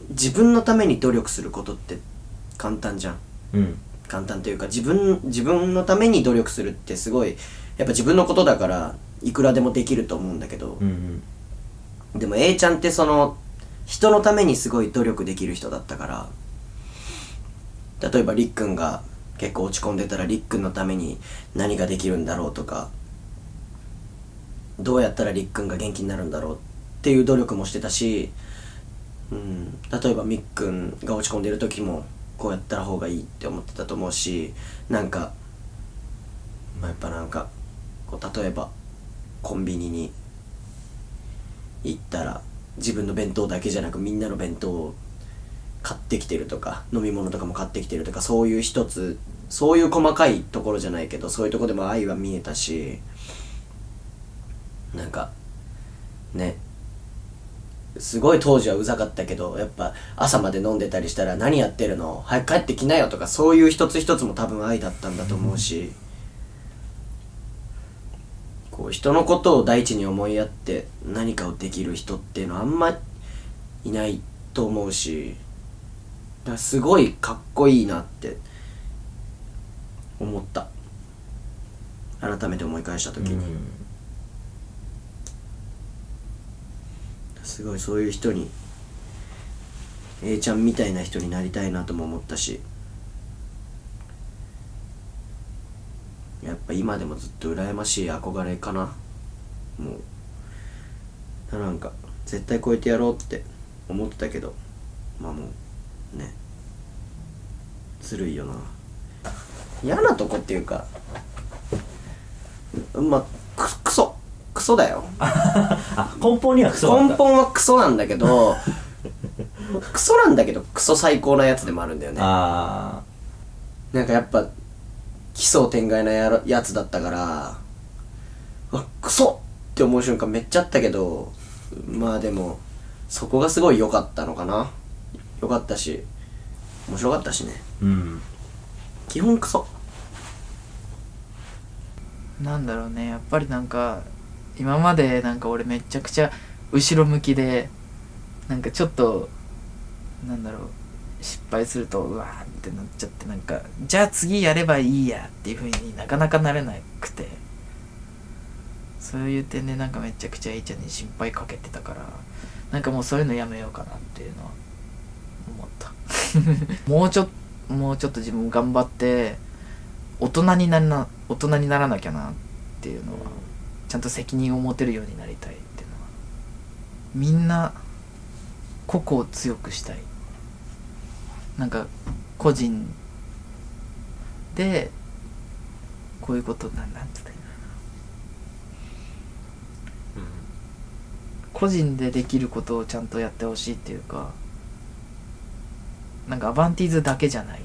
自分のために努力することって簡単じゃん。簡単というか自分のために努力するってすごいやっぱ自分のことだからいくらでもできると思うんだけど、でも A ちゃんってその人のためにすごい努力できる人だったから、例えばりっくんが結構落ち込んでたらりっくんのために何ができるんだろうとか、どうやったらりっくんが元気になるんだろうっていう努力もしてたし、例えばみっくんが落ち込んでる時もこうやったら方がいいって思ってたと思うし、なんか、まあ、やっぱなんかこう例えばコンビニに行ったら自分の弁当だけじゃなくみんなの弁当を買ってきてるとか、飲み物とかも買ってきてるとか、そういう一つそういう細かいところじゃないけどそういうところでも愛は見えたし、なんかね、すごい当時はうざかったけどやっぱ朝まで飲んでたりしたら何やってるの早く帰ってきなよとか、そういう一つ一つも多分愛だったんだと思うし、こう人のことを第一に思いやって何かをできる人っていうのはあんまいないと思うし、だからすごいかっこいいなって思った、改めて思い返した時に、すごいそういう人に A ちゃんみたいな人になりたいなとも思ったし、やっぱ今でもずっと羨ましい憧れかな。もうなんか絶対超えてやろうって思ってたけど、まあもうね、ずるいよな。嫌なとこっていうか、まあクソだよ。あ、根本にはクソだった。根本はクソなんだけどクソなんだけどクソ最高なやつでもあるんだよね。なんかやっぱ奇想天外なやつだったから、うわクソって思う瞬間めっちゃあったけど、まあでもそこがすごい良かったのかな。良かったし面白かったしね。基本クソなんだろうね、やっぱりなんか今までなんか俺めちゃくちゃ後ろ向きで、なんかちょっとなんだろう、失敗するとうわーってなっちゃって、なんかじゃあ次やればいいやっていう風になかなかなれなくて、そういう点でなんかめちゃくちゃ A ちゃんに心配かけてたから、なんかもうそういうのやめようかなっていうのは思ったもうちょっと自分頑張って大人にならなきゃなっていうのは、ちゃんと責任を持てるようになりたいっていうのは、みんな個々を強くしたい、なんか個人でこういうことなんて言ったらいいの、個人でできることをちゃんとやってほしいっていうか、なんかアバンティーズだけじゃない、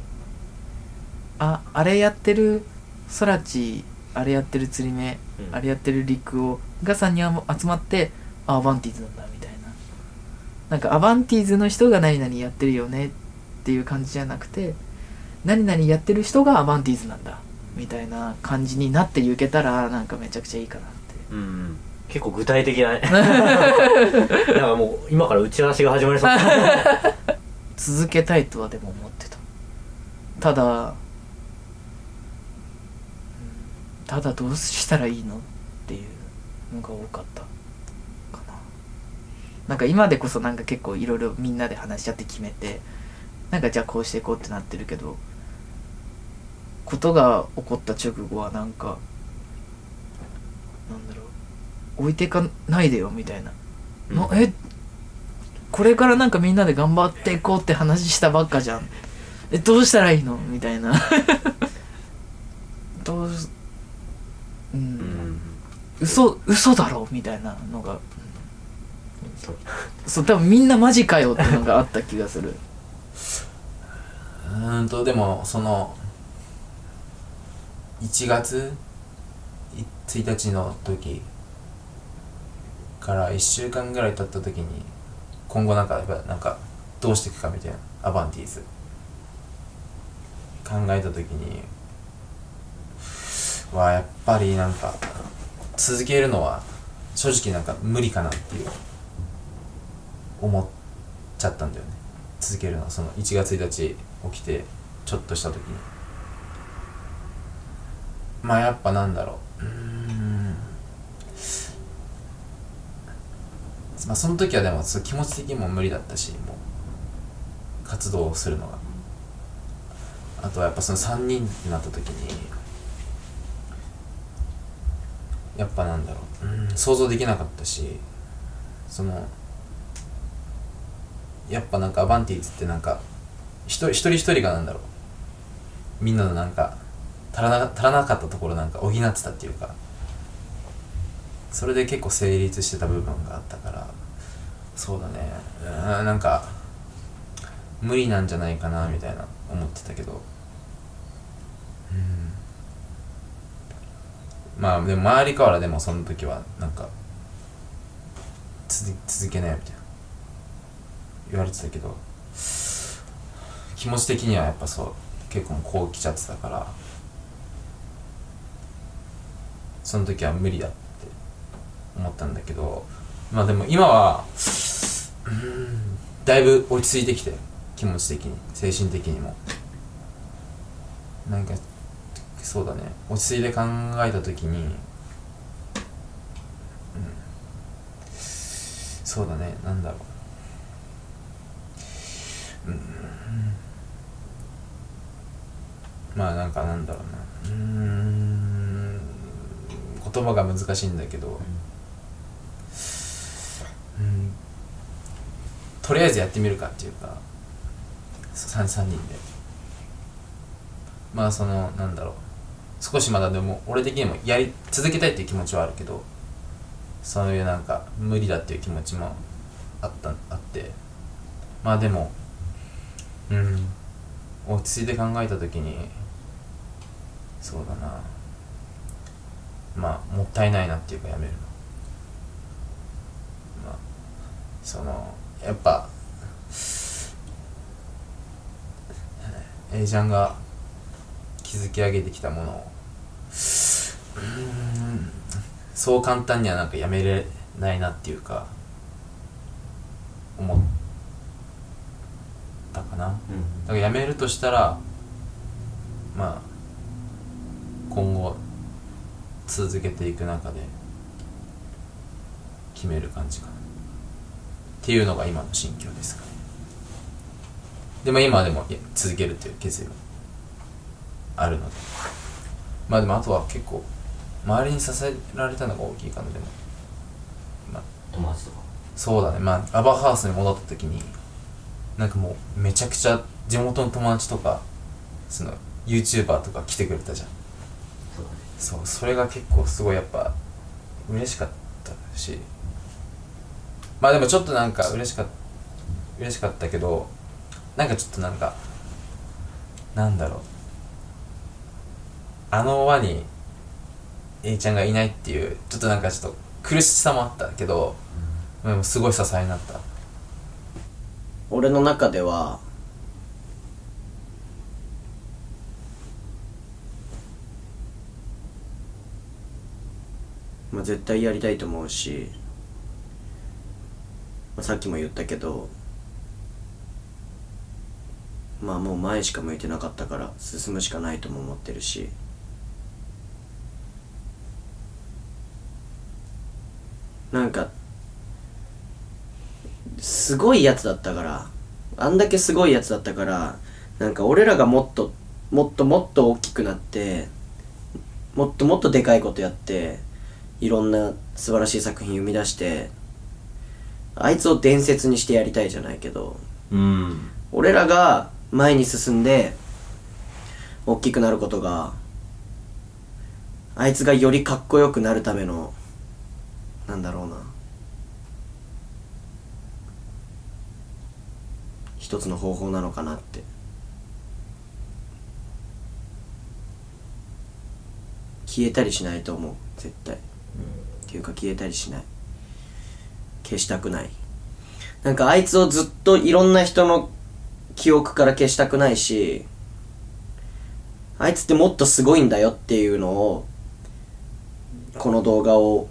あれやってるソラチ、あれやってる釣り目、あれやってるリクオが3人集まってアバンティーズなんだみたいな、なんかアバンティーズの人が何々やってるよねっていう感じじゃなくて、何々やってる人がアバンティーズなんだみたいな感じになっていけたら、なんかめちゃくちゃいいかなって。結構具体的だねなんかもう今から打ち合わせが始まりそう続けたいとはでも思ってた。ただどうしたらいいのっていうのが多かったかな。なんか今でこそなんか結構いろいろみんなで話し合って決めて、なんかじゃあこうしていこうってなってるけど、ことが起こった直後はなんかなんだろう、置いてかないでよみたいな、これからなんかみんなで頑張っていこうって話したばっかじゃん、どうしたらいいのみたいな嘘だろみたいなのが、そう多分みんなマジかよってのがあった気がする。でもその1月1日の時から1週間ぐらい経った時に今後なんかどうしていくかみたいなアバンティーズ考えた時にやっぱりなんか続けるのは正直なんか無理かなっていう思っちゃったんだよね。続けるのはその1月1日起きてちょっとした時にやっぱなんだろう、その時はでも気持ち的にも無理だったし、もう活動をするのが、あとはやっぱその3人になった時にやっぱなんだろう、想像できなかったし、やっぱなんかアバンティーズってなんか一人一人がなんだろう、みんなのなんか足らなかったところなんか補ってたっていうか、それで結構成立してた部分があったから、そうだね、なんか無理なんじゃないかなみたいな思ってたけど、でも周りからでもその時はなんか続けないみたいな言われてたけど、気持ち的にはやっぱ結構こう来ちゃってたから、その時は無理だって思ったんだけど、でも今はだいぶ落ち着いてきて、気持ち的に精神的にもなんかそうだね、落ち着いて考えた時にそうだね、なんだろう、なんかなんだろうな、言葉が難しいんだけど、とりあえずやってみるかっていうか、3人でなんだろう、少しまだでも俺的にもやり続けたいっていう気持ちはあるけど、そういうなんか無理だっていう気持ちもあって、でも落ち着いて考えた時にそうだな、もったいないなっていうかやめるの、やっぱAちゃんが築き上げてきたものをそう簡単にはなんかやめれないなっていうか思ったかな、だからやめるとしたら今後続けていく中で決める感じかなっていうのが今の心境ですかね。でも今はでも続けるっていう決意があるので、でもあとは結構周りに支えられたのが大きいかな。でも友達とかそうだね、アバハウスに戻った時になんかもうめちゃくちゃ地元の友達とかYouTuber とか来てくれたじゃん。それが結構すごいやっぱ嬉しかったし、でもちょっとなんか嬉しかったけど、なんかちょっとなんかなんだろう、あの輪に A ちゃんがいないっていうちょっと苦しさもあったけど、でもすごい支えになった。俺の中では絶対やりたいと思うし、さっきも言ったけどもう前しか向いてなかったから進むしかないとも思ってるし、なんかすごいやつだったから、あんだけすごいやつだったから、なんか俺らがもっともっともっと大きくなってもっともっとでかいことやっていろんな素晴らしい作品生み出してあいつを伝説にしてやりたいじゃないけど、俺らが前に進んで大きくなることがあいつがよりかっこよくなるためのなんだろうな一つの方法なのかなって。消えたりしないと思う絶対、っていうか消えたりしない、消したくない。なんかあいつをずっといろんな人の記憶から消したくないし、あいつってもっとすごいんだよっていうのをこの動画を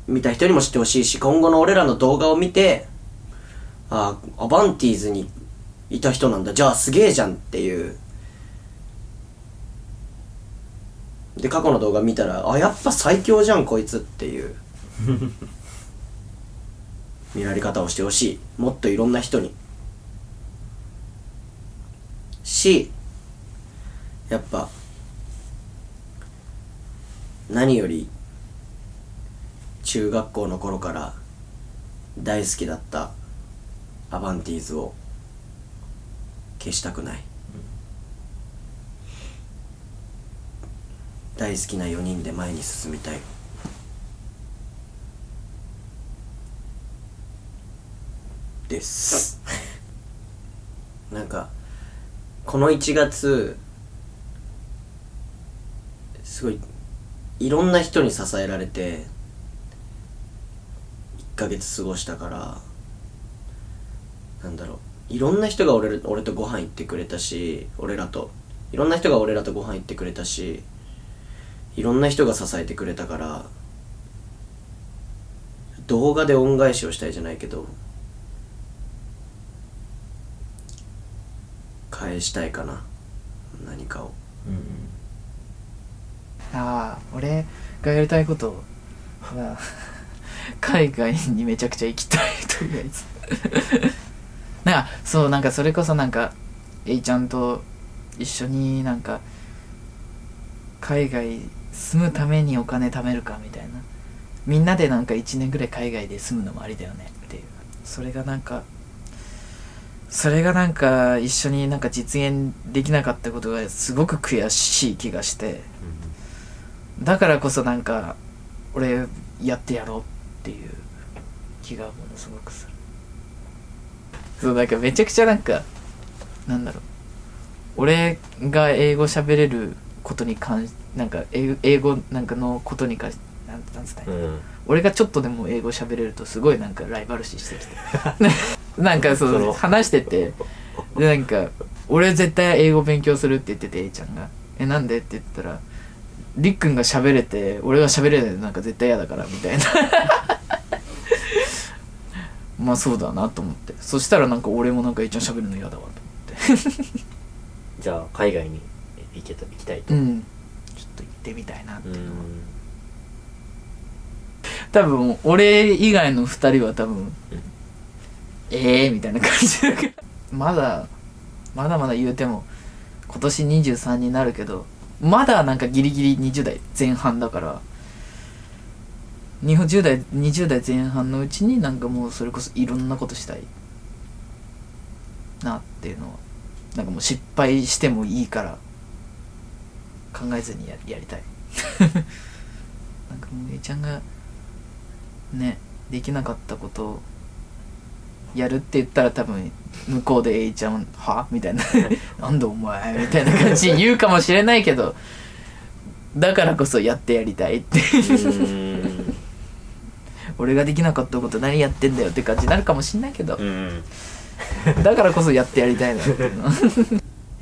見た人にも知ってほしいし、今後の俺らの動画を見てアバンティーズにいた人なんだ、じゃあすげえじゃんっていう。で過去の動画見たらやっぱ最強じゃんこいつっていう見られ方をしてほしい。もっといろんな人にし、やっぱ何より中学校の頃から大好きだったアバンティーズを消したくない。大好きな4人で前に進みたいですなんかこの1月すごいいろんな人に支えられて1ヶ月過ごしたから、なんだろう、いろんな人が俺とご飯行ってくれたし、いろんな人が俺らとご飯行ってくれたし、いろんな人が支えてくれたから、動画で恩返しをしたいじゃないけど返したいかな、何かを。俺がやりたいことは海外にめちゃくちゃ行きたいとりあえずなんかそれこそなんかエイちゃんと一緒になんか海外住むためにお金貯めるかみたいな、みんなでなんか1年ぐらい海外で住むのもありだよねっていう、それがなんか一緒になんか実現できなかったことがすごく悔しい気がして、だからこそなんか俺やってやろうっていう気がものすごくする。そうなんかめちゃくちゃなんかなんだろう、俺が英語喋れることになんか英語なんかのことに関してなんつったんや、俺がちょっとでも英語喋れるとすごいなんかライバル視してきてなんかそう話してて、でなんか俺絶対英語勉強するって言ってて A ちゃんがなんでって言ったら、りっくんが喋れて俺が喋れないのなんか絶対嫌だからみたいなまあそうだなと思って、そしたらなんか俺もなんか A ちゃん喋るの嫌だわと思ってじゃあ海外に行きたいと。ちょっと行ってみたいなっていうのは。多分俺以外の2人は多分みたいな感じだけどまだまだ言うても今年23になるけど、まだなんかギリギリ20代前半だから、20代前半のうちになんかもうそれこそいろんなことしたいなっていうのは、なんかもう失敗してもいいから考えずに やりたいなんかもうAちゃんがねできなかったことをやるって言ったら多分向こうで A ちゃんはみたいななんだお前みたいな感じに言うかもしれないけど、だからこそやってやりたいって俺ができなかったこと何やってんだよって感じになるかもしれないけど、だからこそやってやりたいなっていうの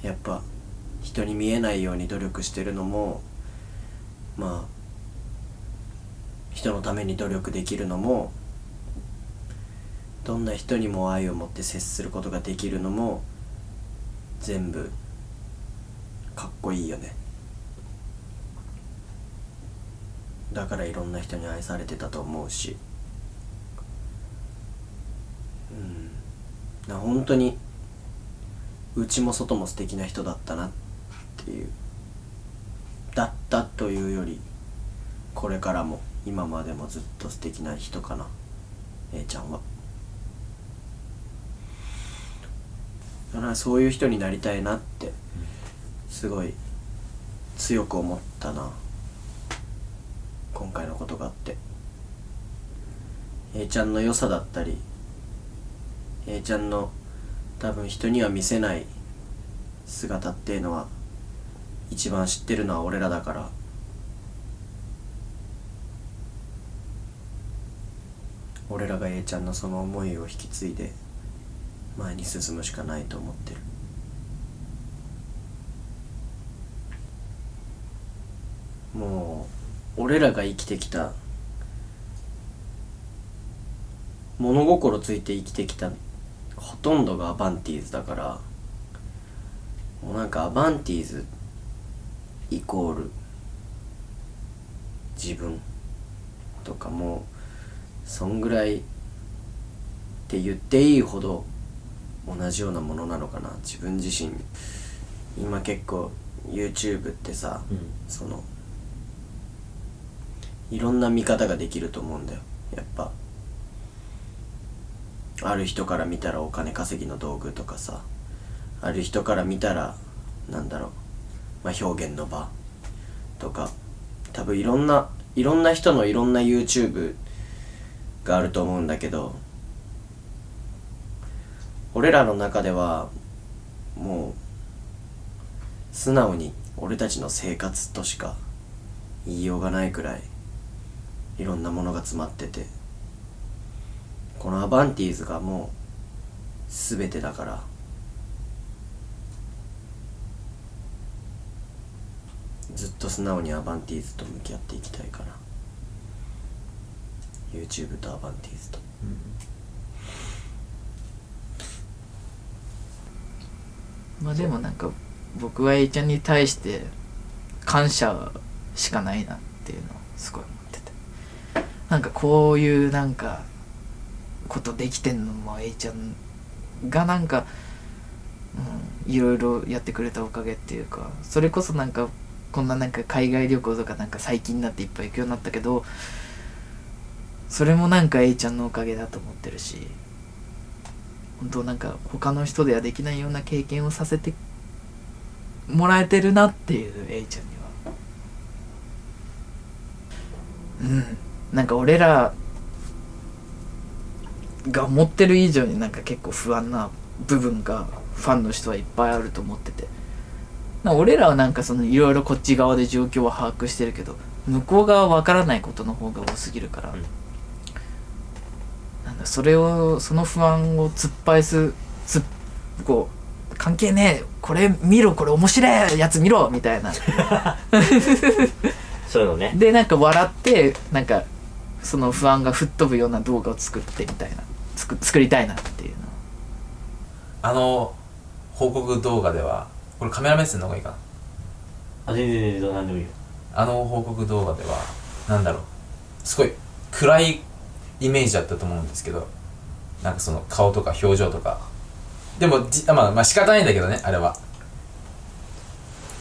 やっぱ人に見えないように努力してるのも、まあ人のために努力できるのも、どんな人にも愛を持って接することができるのも全部かっこいいよね。だからいろんな人に愛されてたと思うし、本当に内も外も素敵な人だったなってっていう、だったというよりこれからも今までもずっと素敵な人かな、A ちゃんは。だからそういう人になりたいなってすごい強く思ったな、今回のことがあって。 A ちゃんの良さだったり A ちゃんの多分人には見せない姿っていうのは一番知ってるのは俺らだから、俺らが A ちゃんのその思いを引き継いで前に進むしかないと思ってる。もう俺らが生きてきた、物心ついて生きてきたほとんどがアバンティーズだから、もうなんかアバンティーズイコール自分とか、もうそんぐらいって言っていいほど同じようなものなのかな、自分自身。今結構 YouTube ってさ、そのいろんな見方ができると思うんだよ。やっぱある人から見たらお金稼ぎの道具とかさ、ある人から見たらなんだろう、表現の場とか、多分いろんな人のいろんな YouTube があると思うんだけど、俺らの中ではもう素直に俺たちの生活としか言いようがないくらいいろんなものが詰まってて、このアバンティーズがもう全てだから、ずっと素直にアバンティーズと向き合っていきたいかな、YouTube とアバンティーズと。まあでもなんか僕は A ちゃんに対して感謝しかないなっていうのをすごい思ってて、なんかこういうなんかことできてんのも A ちゃんがなんか、いろいろやってくれたおかげっていうか、それこそなんかこんななんか海外旅行とかなんか最近になっていっぱい行くようになったけど、それもなんか A ちゃんのおかげだと思ってるし、本当なんか他の人ではできないような経験をさせてもらえてるなっていう A ちゃんには、なんか俺らが思ってる以上になんか結構不安な部分がファンの人はいっぱいあると思ってて、俺らはなんかそのいろいろこっち側で状況は把握してるけど、向こう側は分からないことの方が多すぎるから、なんだその不安を突っ張すこう関係ねえ、これ見ろ、これ面白いやつ見ろみたいなそういうのね。でなんか笑ってなんかその不安が吹っ飛ぶような動画を作ってみたいな、作りたいなっていうの。報告動画ではこれカメラ目線の方がいいかな。全然何でもいいよ。報告動画ではなんだろう、すごい暗いイメージだったと思うんですけど、なんかその顔とか表情とかでもまあ仕方ないんだけどね、あれは。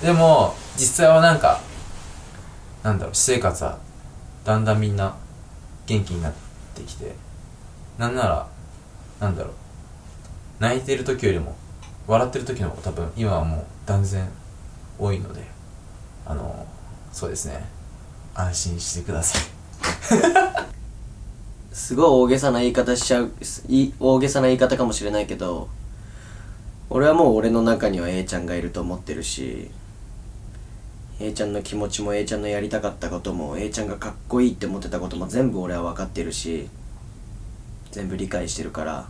でも実際はなんかなんだろう、私生活はだんだんみんな元気になってきて、なんならなんだろう、泣いてる時よりも笑ってる時の方が多分今はもう断然多いので、そうですね、安心してくださいすごい大げさな言い方しちゃう、大げさな言い方かもしれないけど、俺はもう俺の中には A ちゃんがいると思ってるし、 A ちゃんの気持ちも A ちゃんのやりたかったことも A ちゃんがかっこいいって思ってたことも全部俺は分かってるし、全部理解してるから、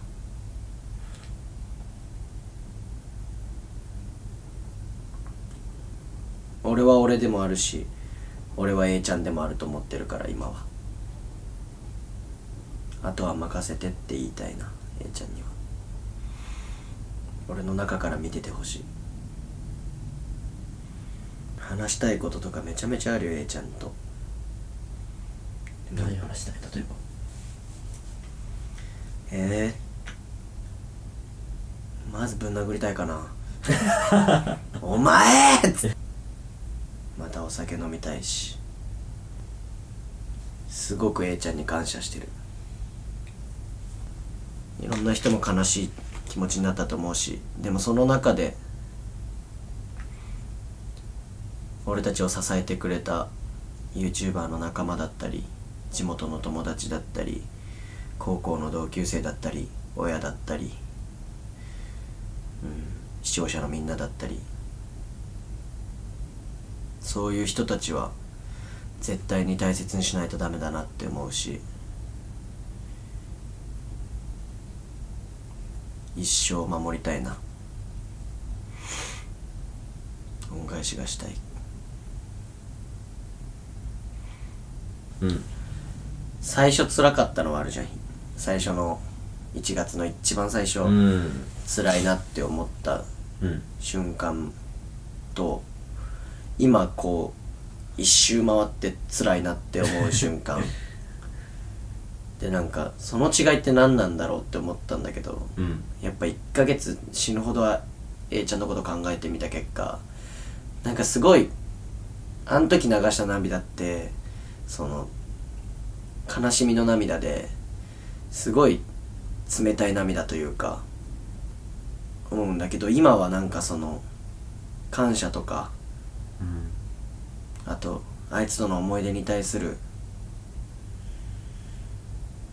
俺は俺でもあるし、俺は A ちゃんでもあると思ってるから、今はあとは任せてって言いたいな、 A ちゃんには。俺の中から見ててほしい。話したいこととかめちゃめちゃあるよ A ちゃんと。何話したい？例えばまずぶん殴りたいかなお前っつってまたお酒飲みたいし、すごく A ちゃんに感謝してる。いろんな人も悲しい気持ちになったと思うし、でもその中で俺たちを支えてくれた YouTuber の仲間だったり、地元の友達だったり、高校の同級生だったり、親だったり、視聴者のみんなだったり、そういう人たちは絶対に大切にしないとダメだなって思うし、一生守りたいな。恩返しがしたい。最初辛かったのはあるじゃん。最初の1月の一番最初、辛いなって思った瞬間と、今こう一周回って辛いなって思う瞬間で、なんかその違いって何なんだろうって思ったんだけど、やっぱ1ヶ月死ぬほど A ちゃんのこと考えてみた結果、なんかすごいあの時流した涙ってその悲しみの涙ですごい冷たい涙というか思うんだけど、今はなんかその感謝とか、あとあいつとの思い出に対する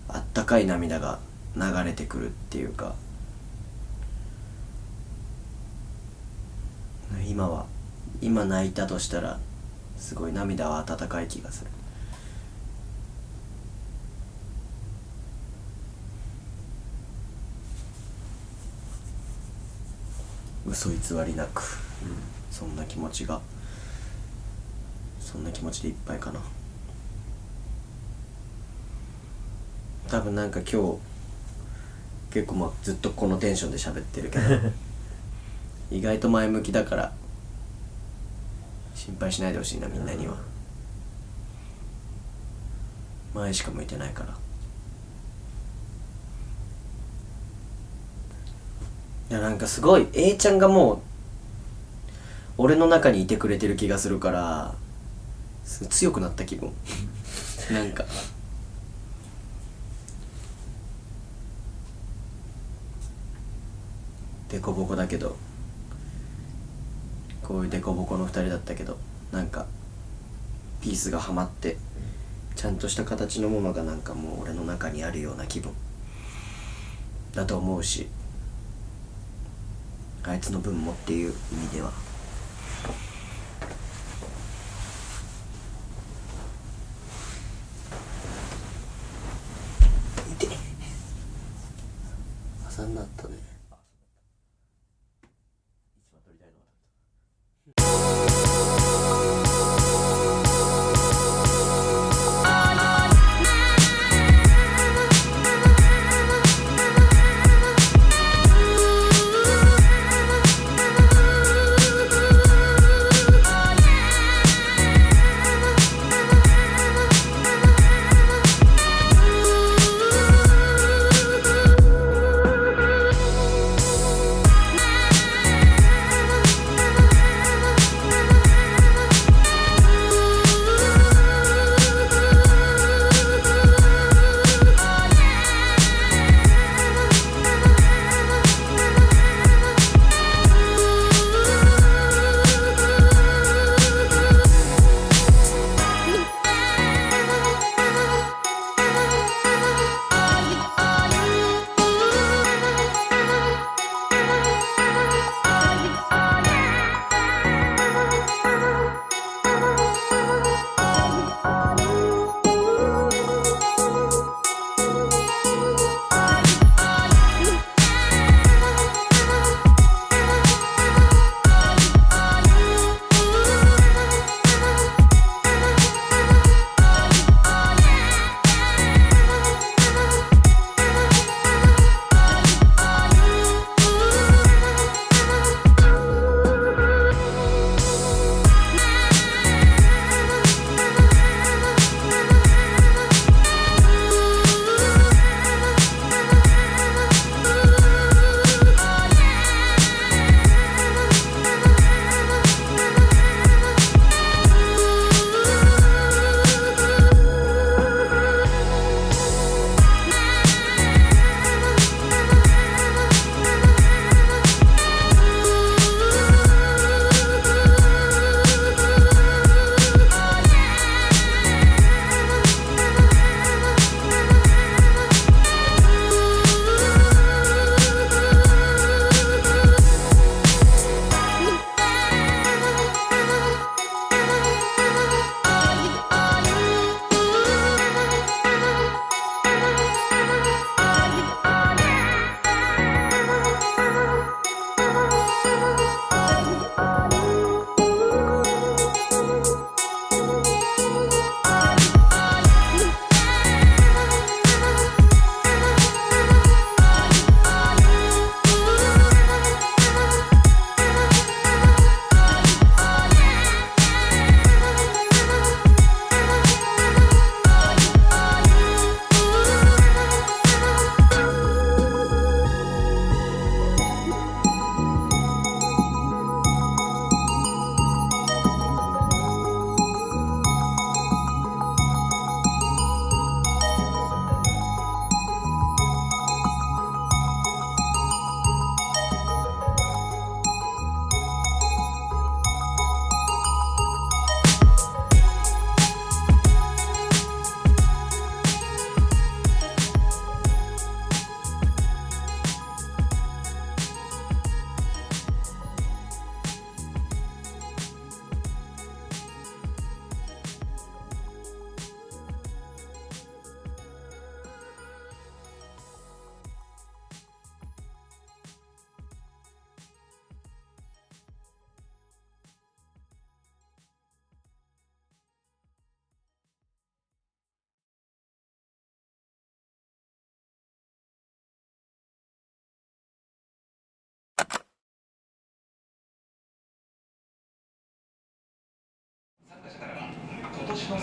あったかい涙が流れてくるっていうか、今泣いたとしたらすごい涙は温かい気がする。嘘偽りなく、そんな気持ちでいっぱいかな。多分なんか今日結構ずっとこのテンションで喋ってるけど意外と前向きだから心配しないでほしいな、みんなには。前しか向いてないから。いやなんかすごい A ちゃんがもう俺の中にいてくれてる気がするから、強くなった気分なんかデコボコだけど、こういうデコボコの2人だったけど、なんかピースがはまってちゃんとした形のものがなんかもう俺の中にあるような気分だと思うし、あいつの分もっていう意味では痛い。朝になったね。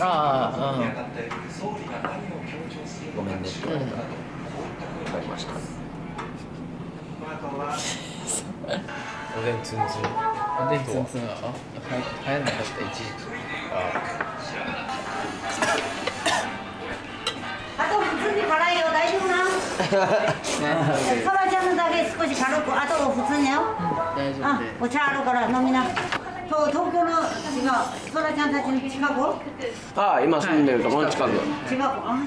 ああごめんねって言われた。わかりました。おでんツンツン。おでんツンツンは流行んなかった一時期。あと普通に辛いよ、大丈夫な。そらちゃんのだけ少し軽く、あと普通によ。大丈夫あで、お茶あるから飲みな。東京の違う、そらちゃんたちの近く。ああ、今住んでるところの近く。違う、あ。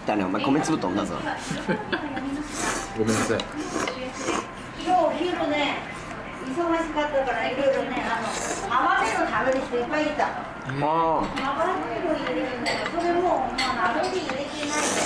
だね、お前米粒飛んだぞ。ごめんなさい。今日お昼ね、忙しかったからいろいろね、甘めの食べる人いっぱいいた。ああ。甘めの入れるんだけど、それもまあ鍋に入れてないで。